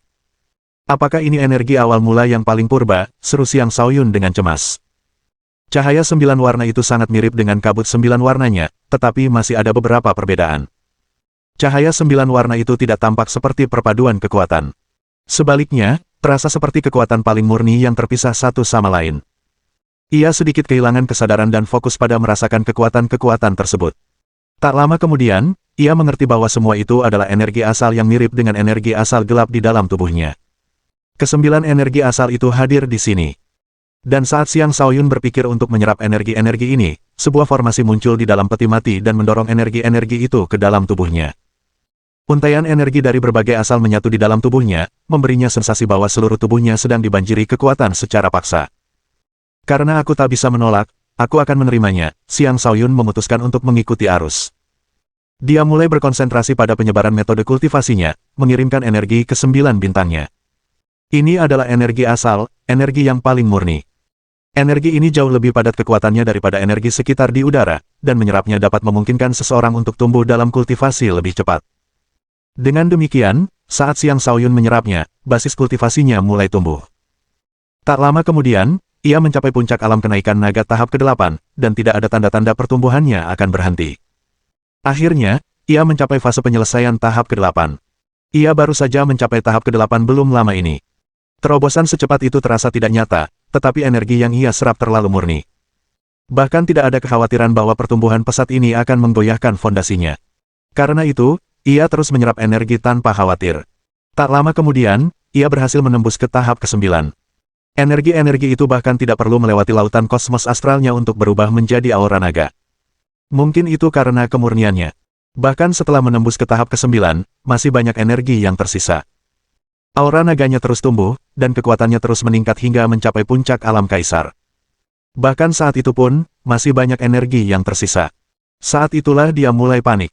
"Apakah ini energi awal mula yang paling purba?" seru Xiang Shaoyun dengan cemas. Cahaya 9 warna itu sangat mirip dengan kabut 9 warnanya, tetapi masih ada beberapa perbedaan. Cahaya 9 warna itu tidak tampak seperti perpaduan kekuatan. Sebaliknya, terasa seperti kekuatan paling murni yang terpisah satu sama lain. Ia sedikit kehilangan kesadaran dan fokus pada merasakan kekuatan-kekuatan tersebut. Tak lama kemudian, ia mengerti bahwa semua itu adalah energi asal yang mirip dengan energi asal gelap di dalam tubuhnya. Kesembilan energi asal itu hadir di sini. Dan saat Xiang Shaoyun berpikir untuk menyerap energi-energi ini, sebuah formasi muncul di dalam peti mati dan mendorong energi-energi itu ke dalam tubuhnya. Untaian energi dari berbagai asal menyatu di dalam tubuhnya, memberinya sensasi bahwa seluruh tubuhnya sedang dibanjiri kekuatan secara paksa. "Karena aku tak bisa menolak, aku akan menerimanya." Xiang Shaoyun memutuskan untuk mengikuti arus. Dia mulai berkonsentrasi pada penyebaran metode kultivasinya, mengirimkan energi ke 9 bintangnya. Ini adalah energi asal, energi yang paling murni. Energi ini jauh lebih padat kekuatannya daripada energi sekitar di udara, dan menyerapnya dapat memungkinkan seseorang untuk tumbuh dalam kultivasi lebih cepat. Dengan demikian, saat Xiang Shaoyun menyerapnya, basis kultivasinya mulai tumbuh. Tak lama kemudian, ia mencapai puncak alam kenaikan naga tahap ke-8, dan tidak ada tanda-tanda pertumbuhannya akan berhenti. Akhirnya, ia mencapai fase penyelesaian tahap ke-8. Ia baru saja mencapai tahap ke-8 belum lama ini. Terobosan secepat itu terasa tidak nyata, tetapi energi yang ia serap terlalu murni. Bahkan tidak ada kekhawatiran bahwa pertumbuhan pesat ini akan menggoyahkan fondasinya. Karena itu, ia terus menyerap energi tanpa khawatir. Tak lama kemudian, ia berhasil menembus ke tahap ke-9. Energi-energi itu bahkan tidak perlu melewati lautan kosmos astralnya untuk berubah menjadi aura naga. Mungkin itu karena kemurniannya. Bahkan setelah menembus ke tahap ke-9, masih banyak energi yang tersisa. Aura naganya terus tumbuh, dan kekuatannya terus meningkat hingga mencapai puncak alam kaisar. Bahkan saat itu pun, masih banyak energi yang tersisa. Saat itulah dia mulai panik.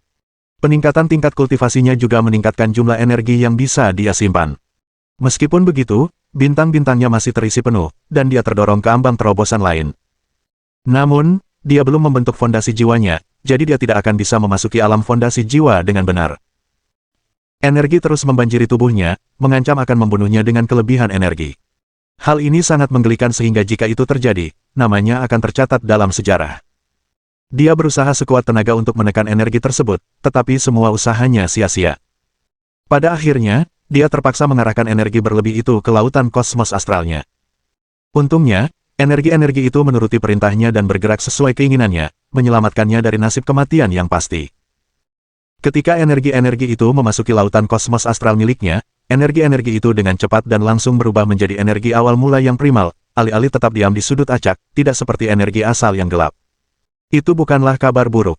Peningkatan tingkat kultivasinya juga meningkatkan jumlah energi yang bisa dia simpan. Meskipun begitu, bintang-bintangnya masih terisi penuh, dan dia terdorong ke ambang terobosan lain. Namun, dia belum membentuk fondasi jiwanya, jadi dia tidak akan bisa memasuki alam fondasi jiwa dengan benar. Energi terus membanjiri tubuhnya, mengancam akan membunuhnya dengan kelebihan energi. Hal ini sangat menggelikan sehingga jika itu terjadi, namanya akan tercatat dalam sejarah. Dia berusaha sekuat tenaga untuk menekan energi tersebut, tetapi semua usahanya sia-sia. Pada akhirnya, dia terpaksa mengarahkan energi berlebih itu ke lautan kosmos astralnya. Untungnya, energi-energi itu menuruti perintahnya dan bergerak sesuai keinginannya, menyelamatkannya dari nasib kematian yang pasti. Ketika energi-energi itu memasuki lautan kosmos astral miliknya, energi-energi itu dengan cepat dan langsung berubah menjadi energi awal mula yang primal, alih-alih tetap diam di sudut acak, tidak seperti energi asal yang gelap. Itu bukanlah kabar buruk.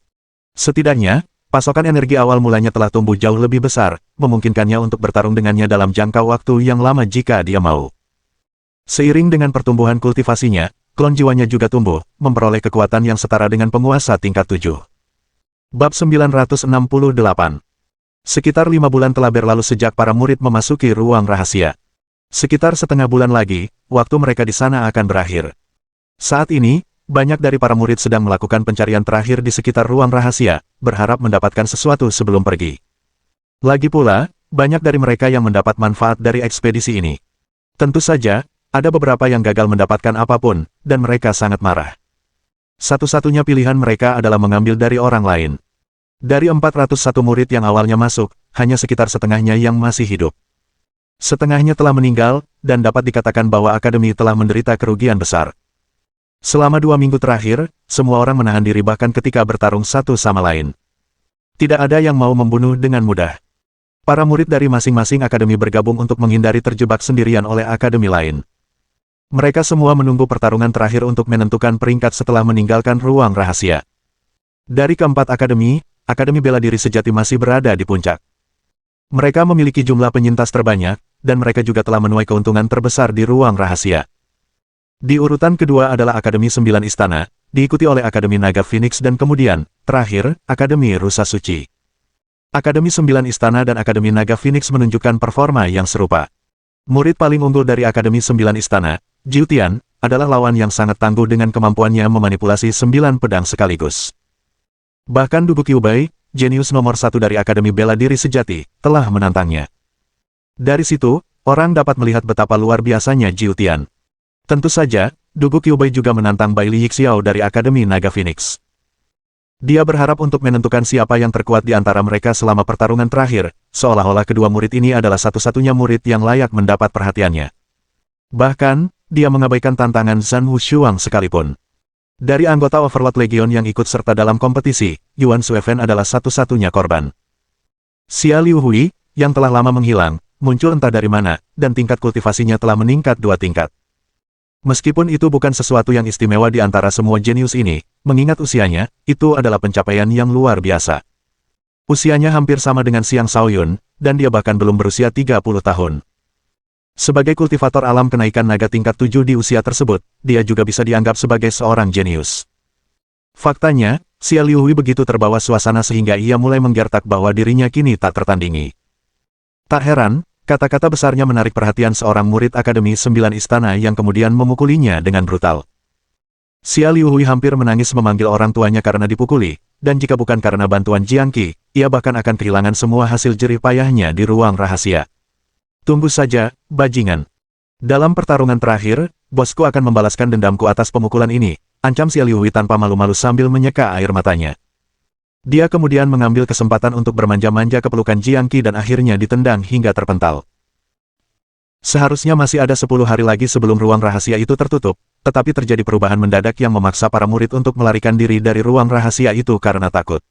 Setidaknya, pasokan energi awal mulanya telah tumbuh jauh lebih besar, memungkinkannya untuk bertarung dengannya dalam jangka waktu yang lama jika dia mau. Seiring dengan pertumbuhan kultivasinya, klon jiwanya juga tumbuh, memperoleh kekuatan yang setara dengan penguasa tingkat 7. Bab 968. Sekitar 5 bulan telah berlalu sejak para murid memasuki ruang rahasia. Sekitar setengah bulan lagi, waktu mereka di sana akan berakhir. Saat ini, banyak dari para murid sedang melakukan pencarian terakhir di sekitar ruang rahasia, berharap mendapatkan sesuatu sebelum pergi. Lagi pula, banyak dari mereka yang mendapat manfaat dari ekspedisi ini. Tentu saja, ada beberapa yang gagal mendapatkan apapun, dan mereka sangat marah. Satu-satunya pilihan mereka adalah mengambil dari orang lain. Dari 401 murid yang awalnya masuk, hanya sekitar setengahnya yang masih hidup. Setengahnya telah meninggal, dan dapat dikatakan bahwa akademi telah menderita kerugian besar. Selama 2 minggu terakhir, semua orang menahan diri bahkan ketika bertarung satu sama lain. Tidak ada yang mau membunuh dengan mudah. Para murid dari masing-masing akademi bergabung untuk menghindari terjebak sendirian oleh akademi lain. Mereka semua menunggu pertarungan terakhir untuk menentukan peringkat setelah meninggalkan ruang rahasia. Dari keempat akademi, Akademi Bela Diri Sejati masih berada di puncak. Mereka memiliki jumlah penyintas terbanyak, dan mereka juga telah menuai keuntungan terbesar di ruang rahasia. Di urutan kedua adalah Akademi 9 Istana, diikuti oleh Akademi Naga Phoenix dan kemudian, terakhir, Akademi Rusa Suci. Akademi 9 Istana dan Akademi Naga Phoenix menunjukkan performa yang serupa. Murid paling unggul dari Akademi 9 Istana, Jiu Tian, adalah lawan yang sangat tangguh dengan kemampuannya memanipulasi 9 pedang sekaligus. Bahkan Dugu Kyubei, jenius nomor 1 dari Akademi Bela Diri Sejati, telah menantangnya. Dari situ, orang dapat melihat betapa luar biasanya Jiu Tian. Tentu saja, Dugu Kyubei juga menantang Bai Li Yixiao dari Akademi Naga Phoenix. Dia berharap untuk menentukan siapa yang terkuat di antara mereka selama pertarungan terakhir, seolah-olah kedua murid ini adalah satu-satunya murid yang layak mendapat perhatiannya. Bahkan, dia mengabaikan tantangan Zhan Wushuang sekalipun. Dari anggota Overlord Legion yang ikut serta dalam kompetisi, Yuan Suefen adalah satu-satunya korban. Xia Liuhui, yang telah lama menghilang, muncul entah dari mana, dan tingkat kultivasinya telah meningkat 2 tingkat. Meskipun itu bukan sesuatu yang istimewa di antara semua jenius ini, mengingat usianya, itu adalah pencapaian yang luar biasa. Usianya hampir sama dengan Xiang Shaoyun, dan dia bahkan belum berusia 30 tahun. Sebagai kultivator alam kenaikan naga tingkat 7 di usia tersebut, dia juga bisa dianggap sebagai seorang jenius. Faktanya, Xia Liuhui begitu terbawa suasana sehingga ia mulai menggertak bahwa dirinya kini tak tertandingi. Tak heran, kata-kata besarnya menarik perhatian seorang murid Akademi 9 Istana yang kemudian memukulinya dengan brutal. Xia Liuhui hampir menangis memanggil orang tuanya karena dipukuli, dan jika bukan karena bantuan Jiang Qi, ia bahkan akan kehilangan semua hasil jerih payahnya di ruang rahasia. Tunggu saja, bajingan. Dalam pertarungan terakhir, bosku akan membalaskan dendamku atas pemukulan ini, ancam Xia Liuhui tanpa malu-malu sambil menyeka air matanya. Dia kemudian mengambil kesempatan untuk bermanja-manja ke pelukan Jiang Qi dan akhirnya ditendang hingga terpental. Seharusnya masih ada 10 hari lagi sebelum ruang rahasia itu tertutup, tetapi terjadi perubahan mendadak yang memaksa para murid untuk melarikan diri dari ruang rahasia itu karena takut.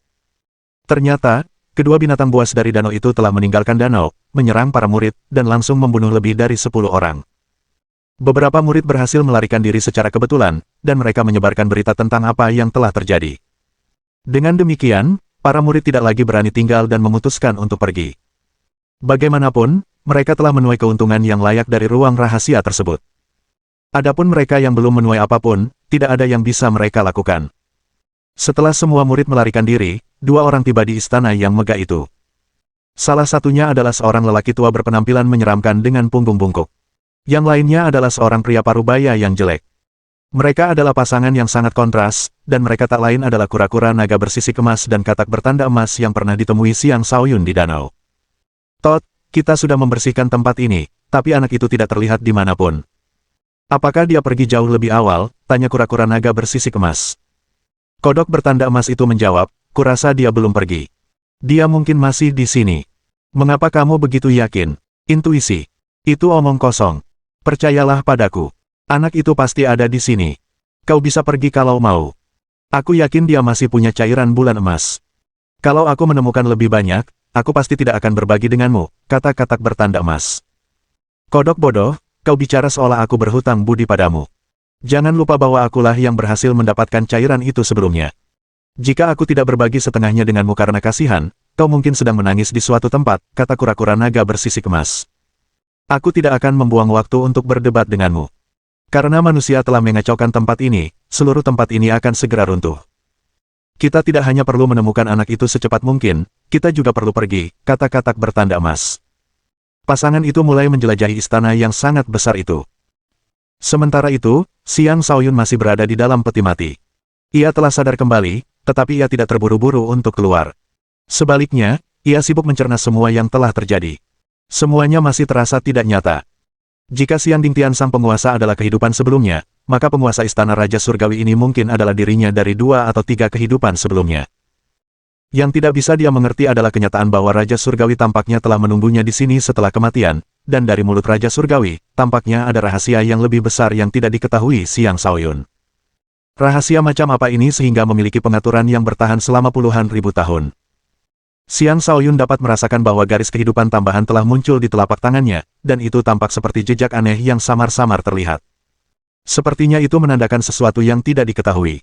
Ternyata, kedua binatang buas dari danau itu telah meninggalkan danau, menyerang para murid, dan langsung membunuh lebih dari 10 orang. Beberapa murid berhasil melarikan diri secara kebetulan, dan mereka menyebarkan berita tentang apa yang telah terjadi. Dengan demikian, para murid tidak lagi berani tinggal dan memutuskan untuk pergi. Bagaimanapun, mereka telah menuai keuntungan yang layak dari ruang rahasia tersebut. Adapun mereka yang belum menuai apapun, tidak ada yang bisa mereka lakukan. Setelah semua murid melarikan diri, 2 orang tiba di istana yang megah itu. Salah satunya adalah seorang lelaki tua berpenampilan menyeramkan dengan punggung bungkuk. Yang lainnya adalah seorang pria parubaya yang jelek. Mereka adalah pasangan yang sangat kontras, dan mereka tak lain adalah kura-kura naga bersisik emas dan katak bertanda emas yang pernah ditemui Xiang Shaoyun di danau. Tot, kita sudah membersihkan tempat ini, tapi anak itu tidak terlihat dimanapun. Apakah dia pergi jauh lebih awal? Tanya kura-kura naga bersisik emas. Kodok bertanda emas itu menjawab, kurasa dia belum pergi. Dia mungkin masih di sini. Mengapa kamu begitu yakin? Intuisi. Itu omong kosong. Percayalah padaku. Anak itu pasti ada di sini. Kau bisa pergi kalau mau. Aku yakin dia masih punya cairan bulan emas. Kalau aku menemukan lebih banyak, aku pasti tidak akan berbagi denganmu, kata katak bertanda emas. Kodok bodoh, kau bicara seolah aku berhutang budi padamu. Jangan lupa bahwa akulah yang berhasil mendapatkan cairan itu sebelumnya. Jika aku tidak berbagi setengahnya denganmu karena kasihan, kau mungkin sedang menangis di suatu tempat, kata kura-kura naga bersisik emas. Aku tidak akan membuang waktu untuk berdebat denganmu. Karena manusia telah mengacaukan tempat ini, seluruh tempat ini akan segera runtuh. Kita tidak hanya perlu menemukan anak itu secepat mungkin, kita juga perlu pergi, kata katak bertanda emas. Pasangan itu mulai menjelajahi istana yang sangat besar itu. Sementara itu, Xiang Shaoyun masih berada di dalam peti mati. Ia telah sadar kembali, tetapi ia tidak terburu-buru untuk keluar. Sebaliknya, ia sibuk mencerna semua yang telah terjadi. Semuanya masih terasa tidak nyata. Jika Xian Dingtian sang penguasa adalah kehidupan sebelumnya, maka penguasa istana Raja Surgawi ini mungkin adalah dirinya dari 2 atau 3 kehidupan sebelumnya. Yang tidak bisa dia mengerti adalah kenyataan bahwa Raja Surgawi tampaknya telah menunggunya di sini setelah kematian, dan dari mulut Raja Surgawi, tampaknya ada rahasia yang lebih besar yang tidak diketahui Xiang Shaoyun. Rahasia macam apa ini sehingga memiliki pengaturan yang bertahan selama puluhan ribu tahun? Xiang Shaoyun dapat merasakan bahwa garis kehidupan tambahan telah muncul di telapak tangannya, dan itu tampak seperti jejak aneh yang samar-samar terlihat. Sepertinya itu menandakan sesuatu yang tidak diketahui.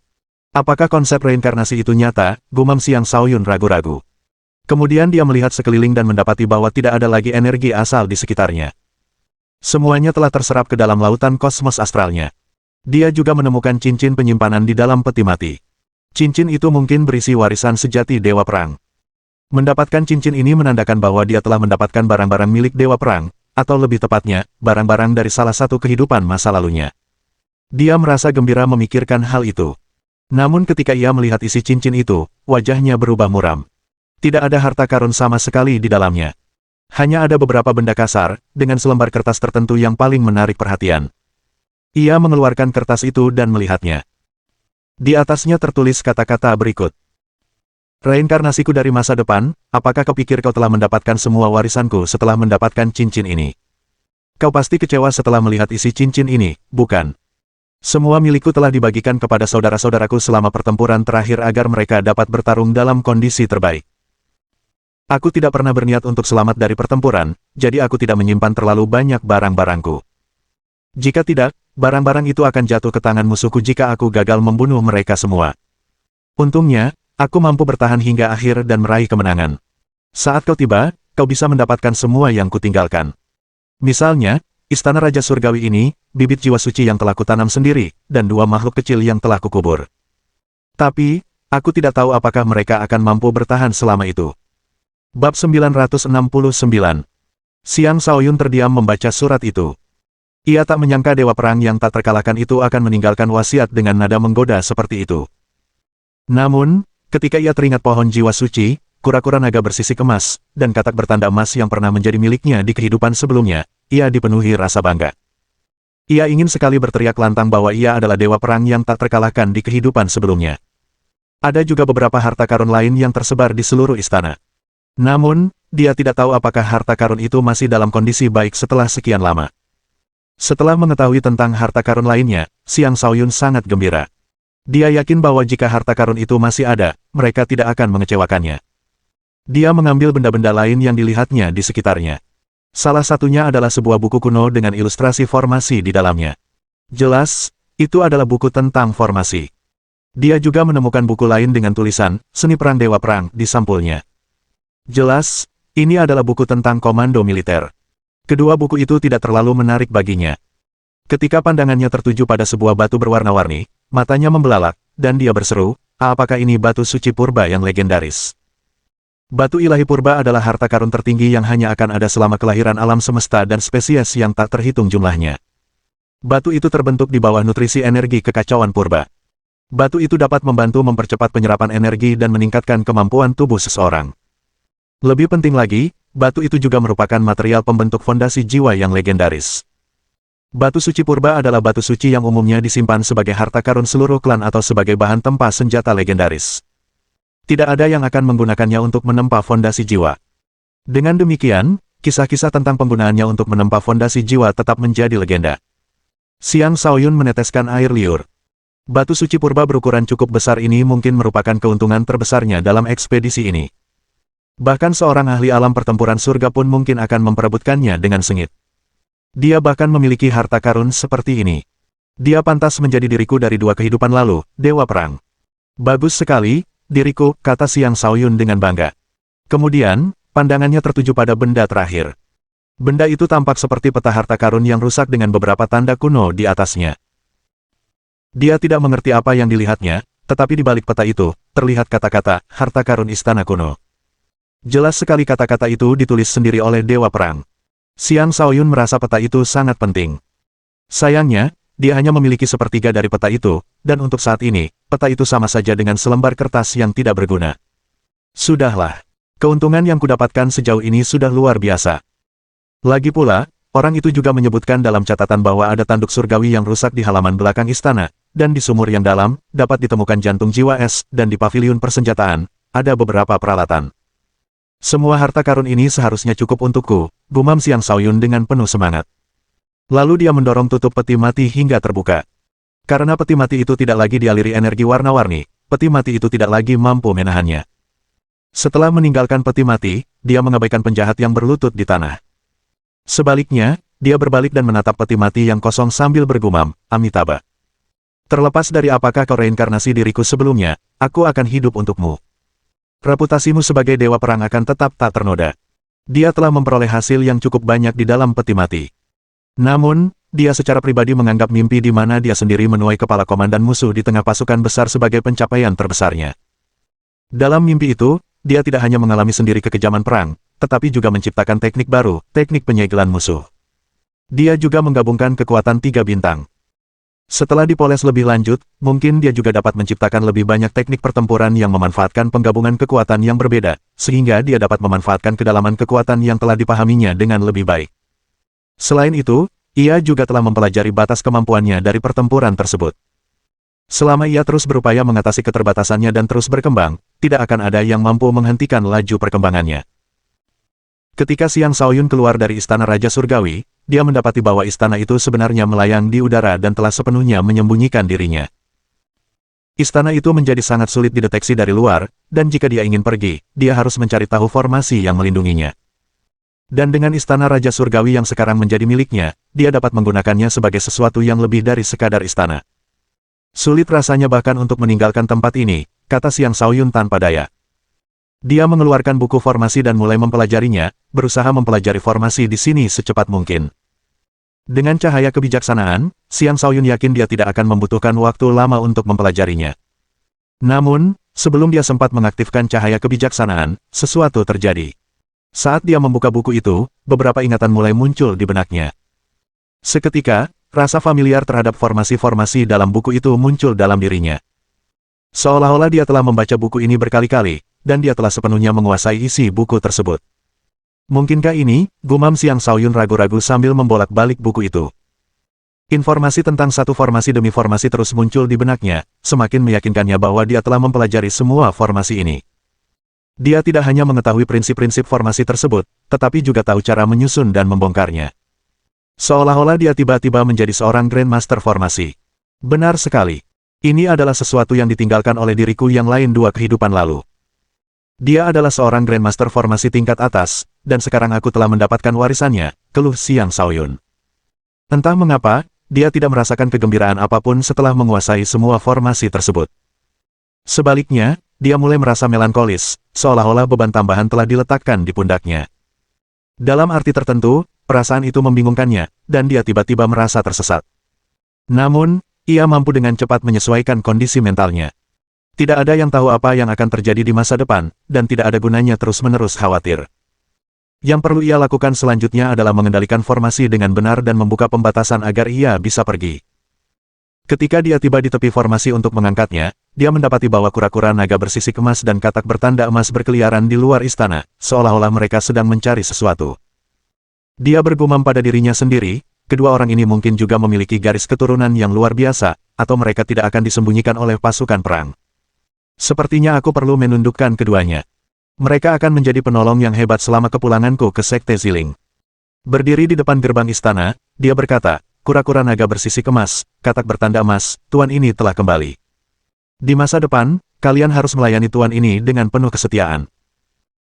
Apakah konsep reinkarnasi itu nyata? Gumam Xiang Shaoyun ragu-ragu. Kemudian dia melihat sekeliling dan mendapati bahwa tidak ada lagi energi asal di sekitarnya. Semuanya telah terserap ke dalam lautan kosmos astralnya. Dia juga menemukan cincin penyimpanan di dalam peti mati. Cincin itu mungkin berisi warisan sejati Dewa Perang. Mendapatkan cincin ini menandakan bahwa dia telah mendapatkan barang-barang milik Dewa Perang, atau lebih tepatnya, barang-barang dari salah satu kehidupan masa lalunya. Dia merasa gembira memikirkan hal itu. Namun ketika ia melihat isi cincin itu, wajahnya berubah muram. Tidak ada harta karun sama sekali di dalamnya. Hanya ada beberapa benda kasar, dengan selembar kertas tertentu yang paling menarik perhatian. Ia mengeluarkan kertas itu dan melihatnya. Di atasnya tertulis kata-kata berikut. Reinkarnasiku dari masa depan, apakah kau pikir kau telah mendapatkan semua warisanku setelah mendapatkan cincin ini? Kau pasti kecewa setelah melihat isi cincin ini, bukan? Semua milikku telah dibagikan kepada saudara-saudaraku selama pertempuran terakhir agar mereka dapat bertarung dalam kondisi terbaik. Aku tidak pernah berniat untuk selamat dari pertempuran, jadi aku tidak menyimpan terlalu banyak barang-barangku. Jika tidak, barang-barang itu akan jatuh ke tangan musuhku jika aku gagal membunuh mereka semua. Untungnya, aku mampu bertahan hingga akhir dan meraih kemenangan. Saat kau tiba, kau bisa mendapatkan semua yang kutinggalkan. Misalnya, istana Raja Surgawi ini, bibit jiwa suci yang telah kutanam sendiri, dan 2 makhluk kecil yang telah kukubur. Tapi, aku tidak tahu apakah mereka akan mampu bertahan selama itu. Bab 969. Xiang Shaoyun terdiam membaca surat itu. Ia tak menyangka Dewa Perang yang tak terkalahkan itu akan meninggalkan wasiat dengan nada menggoda seperti itu. Namun, ketika ia teringat pohon jiwa suci, kura-kura naga bersisik emas, dan katak bertanda emas yang pernah menjadi miliknya di kehidupan sebelumnya, ia dipenuhi rasa bangga. Ia ingin sekali berteriak lantang bahwa ia adalah Dewa Perang yang tak terkalahkan di kehidupan sebelumnya. Ada juga beberapa harta karun lain yang tersebar di seluruh istana. Namun, dia tidak tahu apakah harta karun itu masih dalam kondisi baik setelah sekian lama. Setelah mengetahui tentang harta karun lainnya, Xiang Shaoyun sangat gembira. Dia yakin bahwa jika harta karun itu masih ada, mereka tidak akan mengecewakannya. Dia mengambil benda-benda lain yang dilihatnya di sekitarnya. Salah satunya adalah sebuah buku kuno dengan ilustrasi formasi di dalamnya. Jelas, itu adalah buku tentang formasi. Dia juga menemukan buku lain dengan tulisan, Seni Perang Dewa Perang, di sampulnya. Jelas, ini adalah buku tentang komando militer. Kedua buku itu tidak terlalu menarik baginya. Ketika pandangannya tertuju pada sebuah batu berwarna-warni, matanya membelalak, dan dia berseru, apakah ini batu suci purba yang legendaris? Batu ilahi purba adalah harta karun tertinggi yang hanya akan ada selama kelahiran alam semesta dan spesies yang tak terhitung jumlahnya. Batu itu terbentuk di bawah nutrisi energi kekacauan purba. Batu itu dapat membantu mempercepat penyerapan energi dan meningkatkan kemampuan tubuh seseorang. Lebih penting lagi, batu itu juga merupakan material pembentuk fondasi jiwa yang legendaris. Batu suci purba adalah batu suci yang umumnya disimpan sebagai harta karun seluruh klan atau sebagai bahan tempa senjata legendaris. Tidak ada yang akan menggunakannya untuk menempa fondasi jiwa. Dengan demikian, kisah-kisah tentang penggunaannya untuk menempa fondasi jiwa tetap menjadi legenda. Xiang Shaoyun meneteskan air liur. Batu suci purba berukuran cukup besar ini mungkin merupakan keuntungan terbesarnya dalam ekspedisi ini. Bahkan seorang ahli alam pertempuran surga pun mungkin akan memperebutkannya dengan sengit. Dia bahkan memiliki harta karun seperti ini. Dia pantas menjadi diriku dari 2 kehidupan lalu, Dewa Perang. Bagus sekali, diriku, kata Xiang Shaoyun dengan bangga. Kemudian, pandangannya tertuju pada benda terakhir. Benda itu tampak seperti peta harta karun yang rusak dengan beberapa tanda kuno di atasnya. Dia tidak mengerti apa yang dilihatnya, tetapi di balik peta itu, terlihat kata-kata, harta karun istana kuno. Jelas sekali kata-kata itu ditulis sendiri oleh Dewa Perang. Xiang Shaoyun merasa peta itu sangat penting. Sayangnya, dia hanya memiliki sepertiga dari peta itu, dan untuk saat ini, peta itu sama saja dengan selembar kertas yang tidak berguna. Sudahlah. Keuntungan yang kudapatkan sejauh ini sudah luar biasa. Lagi pula, orang itu juga menyebutkan dalam catatan bahwa ada tanduk surgawi yang rusak di halaman belakang istana, dan di sumur yang dalam, dapat ditemukan jantung jiwa es, dan di paviliun persenjataan, ada beberapa peralatan. Semua harta karun ini seharusnya cukup untukku, gumam Xiang Shaoyun dengan penuh semangat. Lalu dia mendorong tutup peti mati hingga terbuka. Karena peti mati itu tidak lagi dialiri energi warna-warni, peti mati itu tidak lagi mampu menahannya. Setelah meninggalkan peti mati, dia mengabaikan penjahat yang berlutut di tanah. Sebaliknya, dia berbalik dan menatap peti mati yang kosong sambil bergumam, Amitabha. Terlepas dari apakah kau reinkarnasi diriku sebelumnya, aku akan hidup untukmu. Reputasimu sebagai Dewa Perang akan tetap tak ternoda. Dia telah memperoleh hasil yang cukup banyak di dalam peti mati. Namun, dia secara pribadi menganggap mimpi di mana dia sendiri menuai kepala komandan musuh di tengah pasukan besar sebagai pencapaian terbesarnya. Dalam mimpi itu, dia tidak hanya mengalami sendiri kekejaman perang, tetapi juga menciptakan teknik baru, teknik penyegelan musuh. Dia juga menggabungkan kekuatan 3 bintang. Setelah dipoles lebih lanjut, mungkin dia juga dapat menciptakan lebih banyak teknik pertempuran yang memanfaatkan penggabungan kekuatan yang berbeda, sehingga dia dapat memanfaatkan kedalaman kekuatan yang telah dipahaminya dengan lebih baik. Selain itu, ia juga telah mempelajari batas kemampuannya dari pertempuran tersebut. Selama ia terus berupaya mengatasi keterbatasannya dan terus berkembang, tidak akan ada yang mampu menghentikan laju perkembangannya. Ketika Xiang Shaoyun keluar dari istana Raja Surgawi, dia mendapati bahwa istana itu sebenarnya melayang di udara dan telah sepenuhnya menyembunyikan dirinya. Istana itu menjadi sangat sulit dideteksi dari luar, dan jika dia ingin pergi, dia harus mencari tahu formasi yang melindunginya. Dan dengan istana Raja Surgawi yang sekarang menjadi miliknya, dia dapat menggunakannya sebagai sesuatu yang lebih dari sekadar istana. Sulit rasanya bahkan untuk meninggalkan tempat ini, kata Xiang Shaoyun tanpa daya. Dia mengeluarkan buku formasi dan mulai mempelajarinya, berusaha mempelajari formasi di sini secepat mungkin. Dengan cahaya kebijaksanaan, Xiang Shaoyun yakin dia tidak akan membutuhkan waktu lama untuk mempelajarinya. Namun, sebelum dia sempat mengaktifkan cahaya kebijaksanaan, sesuatu terjadi. Saat dia membuka buku itu, beberapa ingatan mulai muncul di benaknya. Seketika, rasa familiar terhadap formasi-formasi dalam buku itu muncul dalam dirinya. Seolah-olah dia telah membaca buku ini berkali-kali, dan dia telah sepenuhnya menguasai isi buku tersebut. Mungkinkah ini, gumam Xiang Shaoyun ragu-ragu sambil membolak-balik buku itu. Informasi tentang satu formasi demi formasi terus muncul di benaknya, semakin meyakinkannya bahwa dia telah mempelajari semua formasi ini. Dia tidak hanya mengetahui prinsip-prinsip formasi tersebut, tetapi juga tahu cara menyusun dan membongkarnya. Seolah-olah dia tiba-tiba menjadi seorang Grandmaster formasi. Benar sekali. Ini adalah sesuatu yang ditinggalkan oleh diriku yang lain 2 kehidupan lalu. Dia adalah seorang Grandmaster formasi tingkat atas, dan sekarang aku telah mendapatkan warisannya, keluh Xiang Shaoyun. Entah mengapa, dia tidak merasakan kegembiraan apapun setelah menguasai semua formasi tersebut. Sebaliknya, dia mulai merasa melankolis, seolah-olah beban tambahan telah diletakkan di pundaknya. Dalam arti tertentu, perasaan itu membingungkannya, dan dia tiba-tiba merasa tersesat. Namun, ia mampu dengan cepat menyesuaikan kondisi mentalnya. Tidak ada yang tahu apa yang akan terjadi di masa depan, dan tidak ada gunanya terus-menerus khawatir. Yang perlu ia lakukan selanjutnya adalah mengendalikan formasi dengan benar dan membuka pembatasan agar ia bisa pergi. Ketika dia tiba di tepi formasi untuk mengangkatnya, dia mendapati bahwa kura-kura naga bersisik emas dan katak bertanda emas berkeliaran di luar istana, seolah-olah mereka sedang mencari sesuatu. Dia bergumam pada dirinya sendiri, kedua orang ini mungkin juga memiliki garis keturunan yang luar biasa, atau mereka tidak akan disembunyikan oleh pasukan perang. Sepertinya aku perlu menundukkan keduanya. Mereka akan menjadi penolong yang hebat selama kepulanganku ke Sekte Ziling. Berdiri di depan gerbang istana, dia berkata, kura-kura naga bersisik emas, katak bertanda emas, tuan ini telah kembali. Di masa depan, kalian harus melayani tuan ini dengan penuh kesetiaan.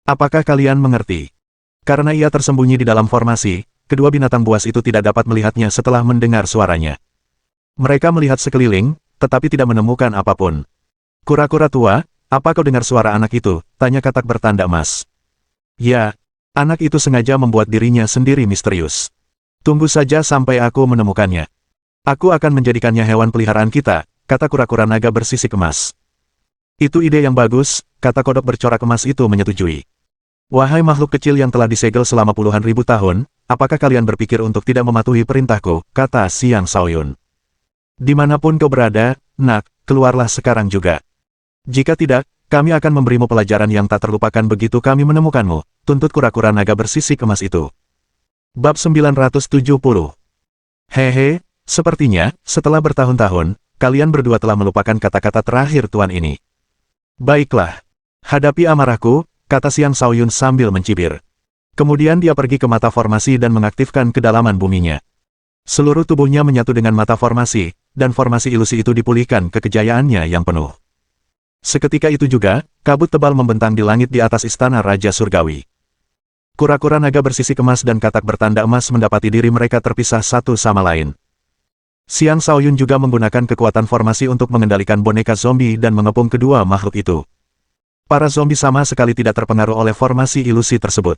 Apakah kalian mengerti? Karena ia tersembunyi di dalam formasi, kedua binatang buas itu tidak dapat melihatnya setelah mendengar suaranya. Mereka melihat sekeliling, tetapi tidak menemukan apapun. Kura-kura tua, apa kau dengar suara anak itu? Tanya katak bertanda emas. Ya, anak itu sengaja membuat dirinya sendiri misterius. Tunggu saja sampai aku menemukannya. Aku akan menjadikannya hewan peliharaan kita, kata kura-kura naga bersisik emas. Itu ide yang bagus, kata kodok bercorak emas itu menyetujui. Wahai makhluk kecil yang telah disegel selama puluhan ribu tahun, apakah kalian berpikir untuk tidak mematuhi perintahku, kata Xiang Shaoyun. Dimanapun kau berada, nak, keluarlah sekarang juga. Jika tidak, kami akan memberimu pelajaran yang tak terlupakan begitu kami menemukanmu, tuntut kura-kura naga bersisik emas itu. Bab 970. Hehe, sepertinya, setelah bertahun-tahun, kalian berdua telah melupakan kata-kata terakhir tuan ini. Baiklah. Hadapi amarahku, kata Xiang Shaoyun sambil mencibir. Kemudian dia pergi ke mata formasi dan mengaktifkan kedalaman buminya. Seluruh tubuhnya menyatu dengan mata formasi, dan formasi ilusi itu dipulihkan ke kejayaannya yang penuh. Seketika itu juga, kabut tebal membentang di langit di atas istana Raja Surgawi. Kura-kura naga bersisik emas dan katak bertanda emas mendapati diri mereka terpisah satu sama lain. Xiang Shaoyun juga menggunakan kekuatan formasi untuk mengendalikan boneka zombie dan mengepung kedua makhluk itu. Para zombie sama sekali tidak terpengaruh oleh formasi ilusi tersebut.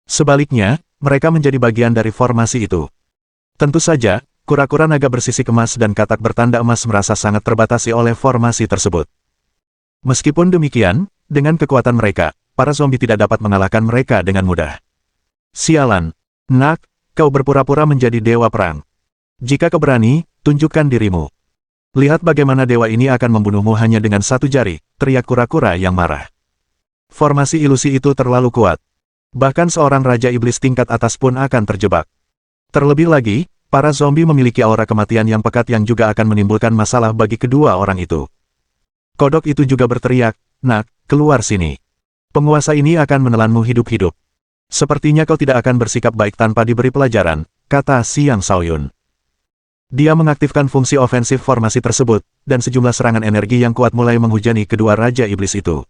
Sebaliknya, mereka menjadi bagian dari formasi itu. Tentu saja, kura-kura naga bersisik emas dan katak bertanda emas merasa sangat terbatasi oleh formasi tersebut. Meskipun demikian, dengan kekuatan mereka, para zombie tidak dapat mengalahkan mereka dengan mudah. Sialan, nak, kau berpura-pura menjadi dewa perang. Jika kau berani, tunjukkan dirimu. Lihat bagaimana dewa ini akan membunuhmu hanya dengan satu jari, teriak kura-kura yang marah. Formasi ilusi itu terlalu kuat. Bahkan seorang raja iblis tingkat atas pun akan terjebak. Terlebih lagi, para zombie memiliki aura kematian yang pekat yang juga akan menimbulkan masalah bagi kedua orang itu. Kodok itu juga berteriak, nak, keluar sini. Penguasa ini akan menelanmu hidup-hidup. Sepertinya kau tidak akan bersikap baik tanpa diberi pelajaran, kata Xiang Shaoyun. Dia mengaktifkan fungsi ofensif formasi tersebut, dan sejumlah serangan energi yang kuat mulai menghujani kedua raja iblis itu.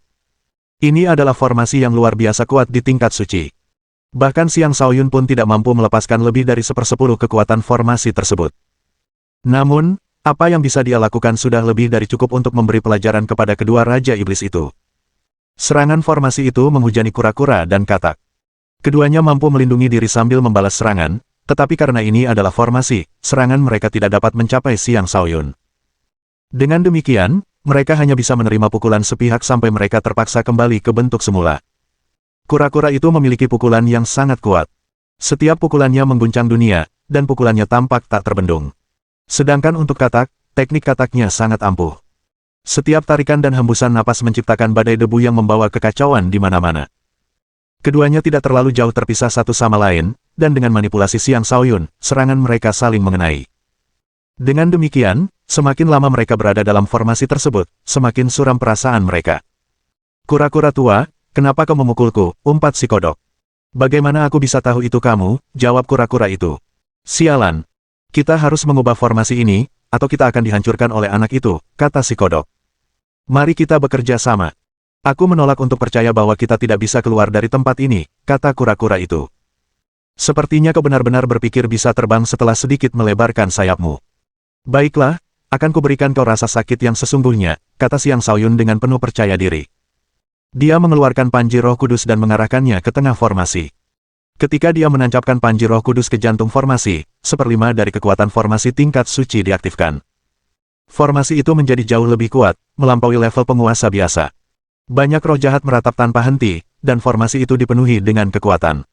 Ini adalah formasi yang luar biasa kuat di tingkat suci. Bahkan Xiang Shaoyun pun tidak mampu melepaskan lebih dari 1/10 kekuatan formasi tersebut. Namun, apa yang bisa dia lakukan sudah lebih dari cukup untuk memberi pelajaran kepada kedua raja iblis itu. Serangan formasi itu menghujani kura-kura dan katak. Keduanya mampu melindungi diri sambil membalas serangan, tetapi karena ini adalah formasi, serangan mereka tidak dapat mencapai Xiang Shaoyun. Dengan demikian, mereka hanya bisa menerima pukulan sepihak sampai mereka terpaksa kembali ke bentuk semula. Kura-kura itu memiliki pukulan yang sangat kuat. Setiap pukulannya mengguncang dunia, dan pukulannya tampak tak terbendung. Sedangkan untuk katak, teknik kataknya sangat ampuh. Setiap tarikan dan hembusan napas menciptakan badai debu yang membawa kekacauan di mana-mana. Keduanya tidak terlalu jauh terpisah satu sama lain, dan dengan manipulasi Xiang Shaoyun, serangan mereka saling mengenai. Dengan demikian, semakin lama mereka berada dalam formasi tersebut, semakin suram perasaan mereka. Kura-kura tua, kenapa kau memukulku, umpat si kodok. Bagaimana aku bisa tahu itu kamu, jawab kura-kura itu. Sialan. Kita harus mengubah formasi ini, atau kita akan dihancurkan oleh anak itu, kata si kodok. Mari kita bekerja sama. Aku menolak untuk percaya bahwa kita tidak bisa keluar dari tempat ini, kata kura-kura itu. Sepertinya kau benar-benar berpikir bisa terbang setelah sedikit melebarkan sayapmu. Baiklah, akan kuberikan kau rasa sakit yang sesungguhnya, kata Xiang Shaoyun dengan penuh percaya diri. Dia mengeluarkan panji roh kudus dan mengarahkannya ke tengah formasi. Ketika dia menancapkan panji roh kudus ke jantung formasi, 1/5 dari kekuatan formasi tingkat suci diaktifkan. Formasi itu menjadi jauh lebih kuat, melampaui level penguasa biasa. Banyak roh jahat meratap tanpa henti, dan formasi itu dipenuhi dengan kekuatan.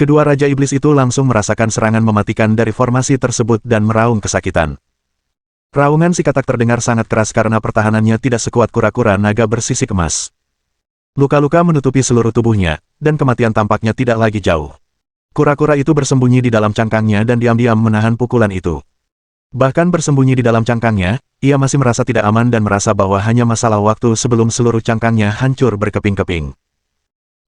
Kedua raja iblis itu langsung merasakan serangan mematikan dari formasi tersebut dan meraung kesakitan. Raungan si katak terdengar sangat keras karena pertahanannya tidak sekuat kura-kura naga bersisik emas. Luka-luka menutupi seluruh tubuhnya, dan kematian tampaknya tidak lagi jauh. Kura-kura itu bersembunyi di dalam cangkangnya dan diam-diam menahan pukulan itu. Bahkan bersembunyi di dalam cangkangnya, ia masih merasa tidak aman dan merasa bahwa hanya masalah waktu sebelum seluruh cangkangnya hancur berkeping-keping.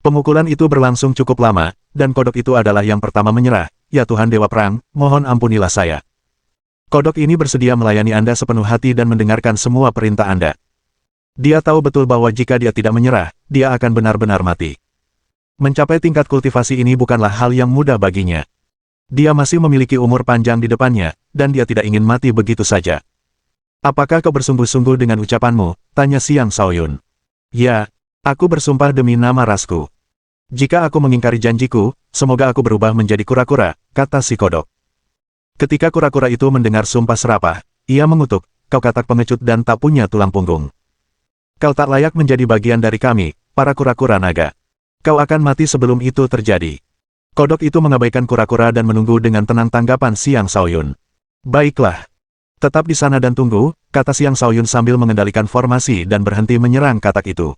Pemukulan itu berlangsung cukup lama, dan kodok itu adalah yang pertama menyerah. Ya Tuhan Dewa Perang, mohon ampunilah saya. Kodok ini bersedia melayani Anda sepenuh hati dan mendengarkan semua perintah Anda. Dia tahu betul bahwa jika dia tidak menyerah, dia akan benar-benar mati. Mencapai tingkat kultivasi ini bukanlah hal yang mudah baginya. Dia masih memiliki umur panjang di depannya, dan dia tidak ingin mati begitu saja. Apakah kau bersungguh-sungguh dengan ucapanmu? Tanya Xiang Shaoyun. Ya, aku bersumpah demi nama rasku. Jika aku mengingkari janjiku, semoga aku berubah menjadi kura-kura, kata si kodok. Ketika kura-kura itu mendengar sumpah serapah, ia mengutuk, kau katak pengecut dan tak punya tulang punggung. Kau tak layak menjadi bagian dari kami, para kura-kura naga. Kau akan mati sebelum itu terjadi. Kodok itu mengabaikan kura-kura dan menunggu dengan tenang tanggapan Xiang Shaoyun. Baiklah. Tetap di sana dan tunggu, kata Xiang Shaoyun sambil mengendalikan formasi dan berhenti menyerang katak itu.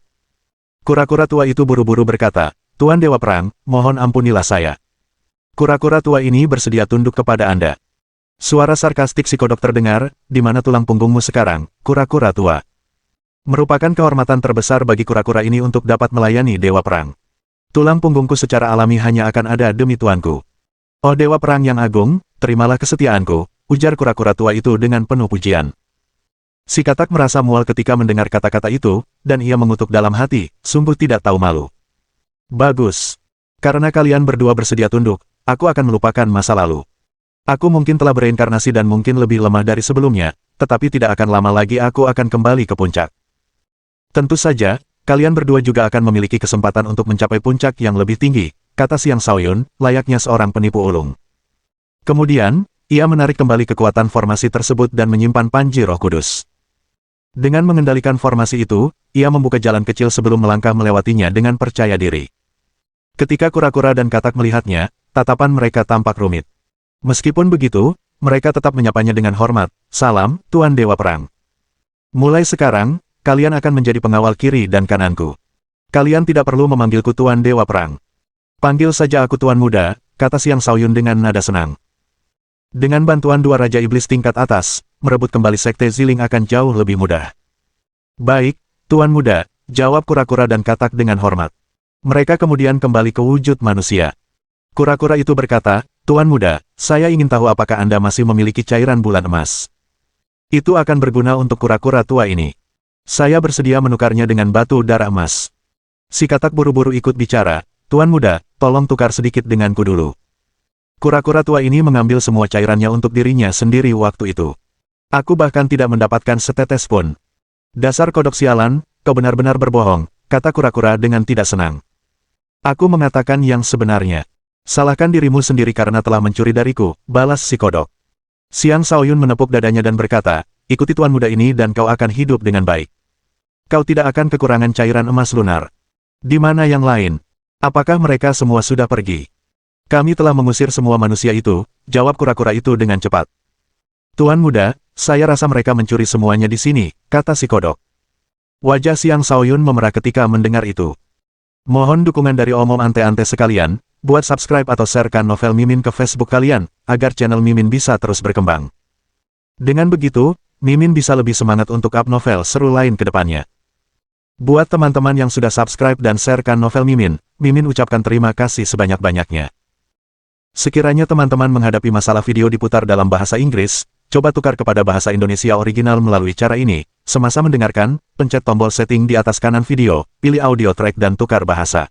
Kura-kura tua itu buru-buru berkata, Tuan Dewa Perang, mohon ampunilah saya. Kura-kura tua ini bersedia tunduk kepada Anda. Suara sarkastik si kodok terdengar, di mana tulang punggungmu sekarang, kura-kura tua. Merupakan kehormatan terbesar bagi kura-kura ini untuk dapat melayani Dewa Perang. Tulang punggungku secara alami hanya akan ada demi tuanku. Oh Dewa Perang yang agung, terimalah kesetiaanku, ujar kura-kura tua itu dengan penuh pujian. Si katak merasa mual ketika mendengar kata-kata itu, dan ia mengutuk dalam hati, sungguh tidak tahu malu. Bagus. Karena kalian berdua bersedia tunduk, aku akan melupakan masa lalu. Aku mungkin telah bereinkarnasi dan mungkin lebih lemah dari sebelumnya, tetapi tidak akan lama lagi aku akan kembali ke puncak. Tentu saja, kalian berdua juga akan memiliki kesempatan untuk mencapai puncak yang lebih tinggi, kata Xiang Shaoyun, layaknya seorang penipu ulung. Kemudian, ia menarik kembali kekuatan formasi tersebut dan menyimpan panji Roh Kudus. Dengan mengendalikan formasi itu, ia membuka jalan kecil sebelum melangkah melewatinya dengan percaya diri. Ketika kura-kura dan katak melihatnya, tatapan mereka tampak rumit. Meskipun begitu, mereka tetap menyapanya dengan hormat, salam, Tuan Dewa Perang. Mulai sekarang, kalian akan menjadi pengawal kiri dan kananku. Kalian tidak perlu memanggilku Tuan Dewa Perang. Panggil saja aku Tuan Muda, kata Xiang Shaoyun dengan nada senang. Dengan bantuan dua Raja Iblis tingkat atas, merebut kembali Sekte Ziling akan jauh lebih mudah. Baik, Tuan Muda, jawab kura-kura dan katak dengan hormat. Mereka kemudian kembali ke wujud manusia. Kura-kura itu berkata, Tuan Muda, saya ingin tahu apakah Anda masih memiliki cairan bulan emas. Itu akan berguna untuk kura-kura tua ini. Saya bersedia menukarnya dengan batu darah emas. Si katak buru-buru ikut bicara, Tuan Muda, tolong tukar sedikit denganku dulu. Kura-kura tua ini mengambil semua cairannya untuk dirinya sendiri waktu itu. Aku bahkan tidak mendapatkan setetes pun. Dasar kodok sialan, kau benar-benar berbohong, kata kura-kura dengan tidak senang. Aku mengatakan yang sebenarnya. Salahkan dirimu sendiri karena telah mencuri dariku, balas si kodok. Xiang Shaoyun menepuk dadanya dan berkata, ikuti Tuan Muda ini dan kau akan hidup dengan baik. Kau tidak akan kekurangan cairan emas lunar. Di mana yang lain? Apakah mereka semua sudah pergi? Kami telah mengusir semua manusia itu, jawab kura-kura itu dengan cepat. Tuan Muda, saya rasa mereka mencuri semuanya di sini, kata si kodok. Wajah Xiang Shaoyun memerah ketika mendengar itu. Mohon dukungan dari omom ante-ante sekalian. Buat subscribe atau sharekan novel Mimin ke Facebook kalian, agar channel Mimin bisa terus berkembang. Dengan begitu, Mimin bisa lebih semangat untuk up novel seru lain ke depannya. Buat teman-teman yang sudah subscribe dan sharekan novel Mimin, Mimin ucapkan terima kasih sebanyak-banyaknya. Sekiranya teman-teman menghadapi masalah video diputar dalam bahasa Inggris, coba tukar kepada bahasa Indonesia original melalui cara ini. Semasa mendengarkan, pencet tombol setting di atas kanan video, pilih audio track dan tukar bahasa.